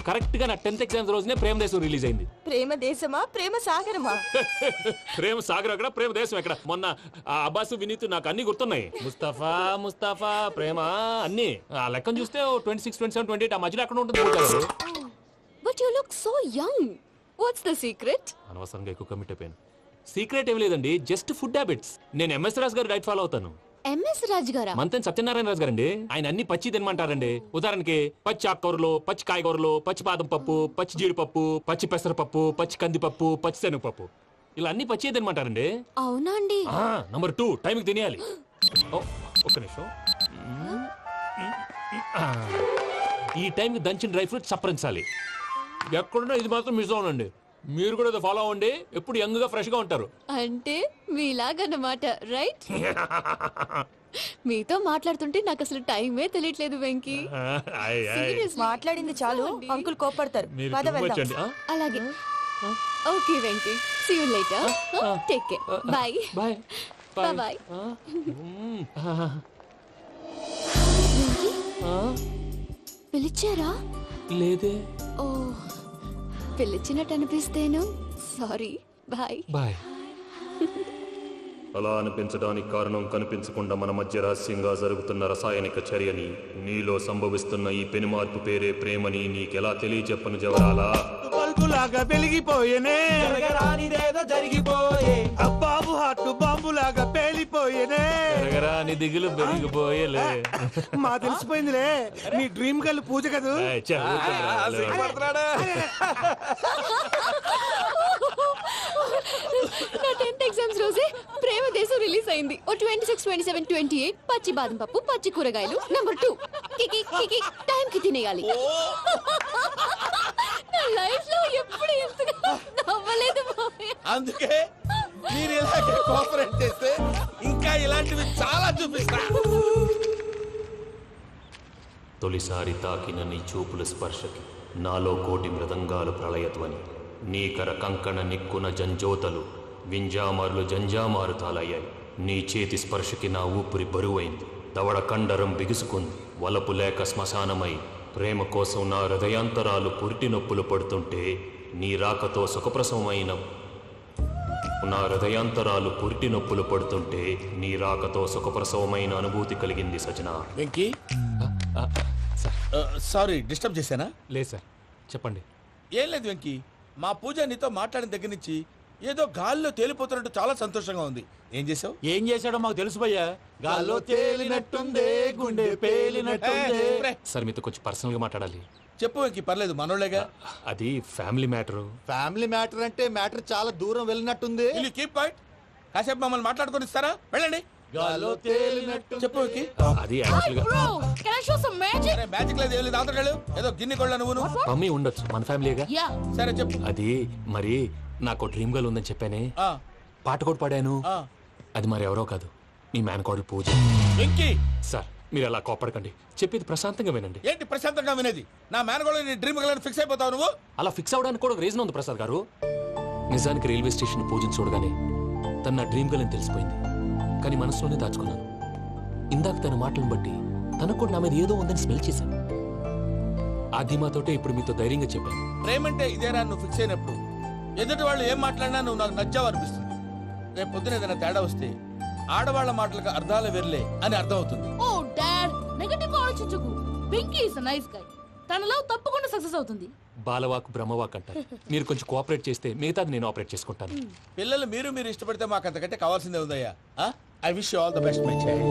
Speaker 12: కరెక్ట్ గా నా 10th ఎగ్జామ్స్ రోజునే ప్రేమ దేశం రిలీజ్ అయింది.
Speaker 11: ప్రేమ దేశమా ప్రేమ సాగరమా?
Speaker 12: ప్రేమ సాగర్ ఎక్కడ, ప్రేమ దేశం ఎక్కడ? మొన్న అబ్బాసు వినీత్ నాకు అన్ని గుర్తున్నాయి. ముస్తఫా ప్రేమ అన్ని ఆ లెక్కను చూస్తే 26, 27, 28 ఆ మధ్యలో ఎక్కడ ఉంటుంది.
Speaker 2: But you look so young. What's the secret?
Speaker 12: అనవసరంగా ఎక్కువ కమిట్ అయిపోయాను. సీక్రెట్ ఏం లేదండి, జస్ట్ ఫుడ్ హ్యాబిట్స్. నేను ఎంఎస్ రాజు గారు డైట్ ఫాలో అవుతాను.
Speaker 2: ఎంఎస్ రాజ్ గారా?
Speaker 12: మంతెన్ సత్యనారాయణ రాజు గారండి. ఆయన అన్ని పచ్చి తినమంటారండి. ఉదాహరణకి పచ్చి ఆకుకూరలు, పచ్చి కాయగూరలు, పచ్చి బాదం పప్పు, పచ్చి జీడిపప్పు, పచ్చి పెసరపప్పు, పచ్చి కందిపప్పు, పచ్చి శనగపప్పు, ఇలా అన్ని పచ్చి తినమంటారండి.
Speaker 2: అవునా అండి?
Speaker 12: నంబర్ 2, టైంకి తినేయాలి. ఒక్క నిమిషం. ఈ టైంకి దంచిన డ్రై ఫ్రూట్స్ సప్పరించాలి. ఎక్కడున్నా ఇది మాత్రం మిస్ అవునండి. మీరు కూడా ఇది ఫాలో అవ్వండి, ఎప్పుడు యంగ్ గా ఫ్రెష్ గా ఉంటారు.
Speaker 2: అంటే మీలాగన్నమాట, రైట్? మీతో మాట్లాడుతుంటే నాకు అసలు టైమే తెలియట్లేదు వెంకీ.
Speaker 11: మాట్లాడింది చాలు, అంకుల్ కోపడతారు. పద వెళ్దాం.
Speaker 2: అలాగే. Okay Venky, see you later. Take care. Bye
Speaker 12: bye
Speaker 2: bye. పిలిచారా?
Speaker 12: లేదే.
Speaker 2: ఓ, పిలిచినట్టు అనిపిస్తేను సారీ. Bye
Speaker 12: bye.
Speaker 18: అలా అనిపించడానికి కారణం కనిపించకుండా మన మధ్య రహస్యంగా జరుగుతున్న రసాయనిక చర్యని, నీలో సంభవిస్తున్న ఈ పెనుమార్పు పేరే ప్రేమని నీకెలా తెలియచెప్పను జవరాలా?
Speaker 15: బల్బులాగా వెలిగిపోయేనే, జరగరానిదేదో జరిగిపోయే, అబ్బాబు హార్ట్ బాంబులాగా పేలిపోయేనే,
Speaker 12: జరగరాని దిగులు పెరిగిపోయేలే.
Speaker 15: మా తెలిసిపోయిందిలే, నీ డ్రీమ్ గర్ల్ పూజ కదూ.
Speaker 2: నా 10th ఎగ్జామ్స్ రోజే ప్రేమ దేశం రిలీజ్ అయింది. ఓ 26, 27, 28 పచ్చి బాదం పప్పు, పచ్చి కూరగాయలు. నంబర్ 2, కికి కికి టైం కి తినేయాలి. నా లైఫ్ లో ఎప్పుడు ఎంతగా నవ్వలేదు మామయ్య.
Speaker 7: అందుకే మీరు ఇలాగే కోఆపరేట్ చేస్తే ఇంకా ఇలాంటివి చాలా చూపిస్తా.
Speaker 18: తొలిసారి తాకిన నీ చూపుల స్పర్శకి నాలో కోటి మృదంగాలు ప్రళయధ్వని, నీకర కంకణ నిక్కున జంజోతలు వింజామారులు జంజామారు తాలయ్యాయి. నీ చేతి స్పర్శకి నా ఊపిరి బరువైంది, దవడ కండరం బిగుసుకుంది. వలపు లేక శ్మశానమై ప్రేమ కోసం నా హృదయాంతరాలు పురిటి నొప్పులు పడుతుంటే, నీ రాకతో సుఖప్రసవమైన నా హృదయాంతరాలు పురిటి నొప్పులు పడుతుంటే, నీ రాకతో సుఖప్రసవమైన అనుభూతి కలిగింది సజనా.
Speaker 7: వెంకీ, సారీ డిస్టర్బ్ చేశానా?
Speaker 12: లేదు సార్, చెప్పండి.
Speaker 7: ఏం లేదు వెంకీ, మా పూజ నీతో మాట్లాడిన దగ్గర నుంచి ఏదో గాల్లో తేలిపోతున్నట్టు చాలా సంతోషంగా ఉంది. ఏం చేసావు?
Speaker 13: ఏం చేశాడో మాకు తెలుసు భయ్యా. గాల్లో తేలినట్టుందే, గుండె పేలినట్టుందే.
Speaker 12: సార్ మీతో కొంచెం పర్సనల్ గా మాట్లాడాలి.
Speaker 7: చెప్పు వెంకీ, పర్లేదు, మనోళ్ళేగా.
Speaker 12: అది ఫ్యామిలీ మ్యాటర్.
Speaker 13: ఫ్యామిలీ మ్యాటర్ అంటే మ్యాటర్ చాలా దూరం వెళ్ళినట్టుంది.
Speaker 7: Keep point. కాసేపు మమ్మల్ని మాట్లాడుకొని ఇస్తారా? వెళ్ళండి.
Speaker 13: గాల్లో తేలినట్టు
Speaker 7: చెప్పు వెంకీ.
Speaker 12: అది యాక్చువల్గా
Speaker 7: మ్యాజిక్ లేదు, ఏం లేదు. ఆతడాలు ఏదో గిన్నె కొళ్ళ నువ్వు.
Speaker 12: మమ్మీ ఉండొచ్చు, మన ఫ్యామిలీగా.
Speaker 7: సరే చెప్పు.
Speaker 12: అది మరి నాకు డ్రీమ్ గర్ల్ ఉందని చెప్పానే, పాట కూడా పాడాను. అది మరి ఎవరో కాదు, మీ మేనకోడలు పూజ.
Speaker 7: వెంకీ
Speaker 12: సార్ మీరు అలా కోపడకండి, చెప్పేది ప్రశాంతంగా వినండి.
Speaker 7: ఏంటి ప్రశాంతంగా వినేది? నా మేనకోడలు నీ డ్రీమ్ గర్ల్ ఫిక్స్ అయిపోతావు నువ్వు.
Speaker 12: అలా ఫిక్స్ అవడానికి కూడా రీజన్ ఉంది ప్రసాద్ గారు. నిజానికి రైల్వే స్టేషన్ పూజను చూడగానే తన నా డ్రీమ్ గర్ల్ అని తెలిసిపోయింది, కానీ మనసులోనే దాచుకున్నాను. ఇందాక తన మాటలను బట్టి తనకు కూడా నా మీద ఏదో ఉందని స్మెల్ చేశాను. ఆ ధీమాతోటే ఇప్పుడు మీతో ధైర్యంగా చెప్పాను.
Speaker 7: ప్రేమంటే ఇదేరా నువ్వు ఫిక్స్ అయినప్పుడు ఎదుటి వాళ్ళు ఏం మాట్లాడినా నువ్వు నాకు నచ్చావు అనిపిస్తుంది. రేపు పొద్దున ఏదైనా తేడా వస్తే ఆడవాళ్ల మాటలకు అర్థాలు వెర్లే అని అర్థం అవుతుంది.
Speaker 10: ఓ డాడ్, నెగటివ్ ఆలోచించకు. Venky is nice guy. తన లవ్ తప్పకుండా సక్సెస్ అవుతుంది.
Speaker 12: బాలవాకు బ్రహ్మవాక్ అంటారు. మీరు కొంచెం కోఆపరేట్ చేస్తే మిగతాది నేను ఆపరేట్ చేసుకుంటాను.
Speaker 7: పిల్లలు మీరు ఇష్టపడితే మాకు అంతకంటే కావాల్సిందే ఉందయ్యా. I wish you all the best my child.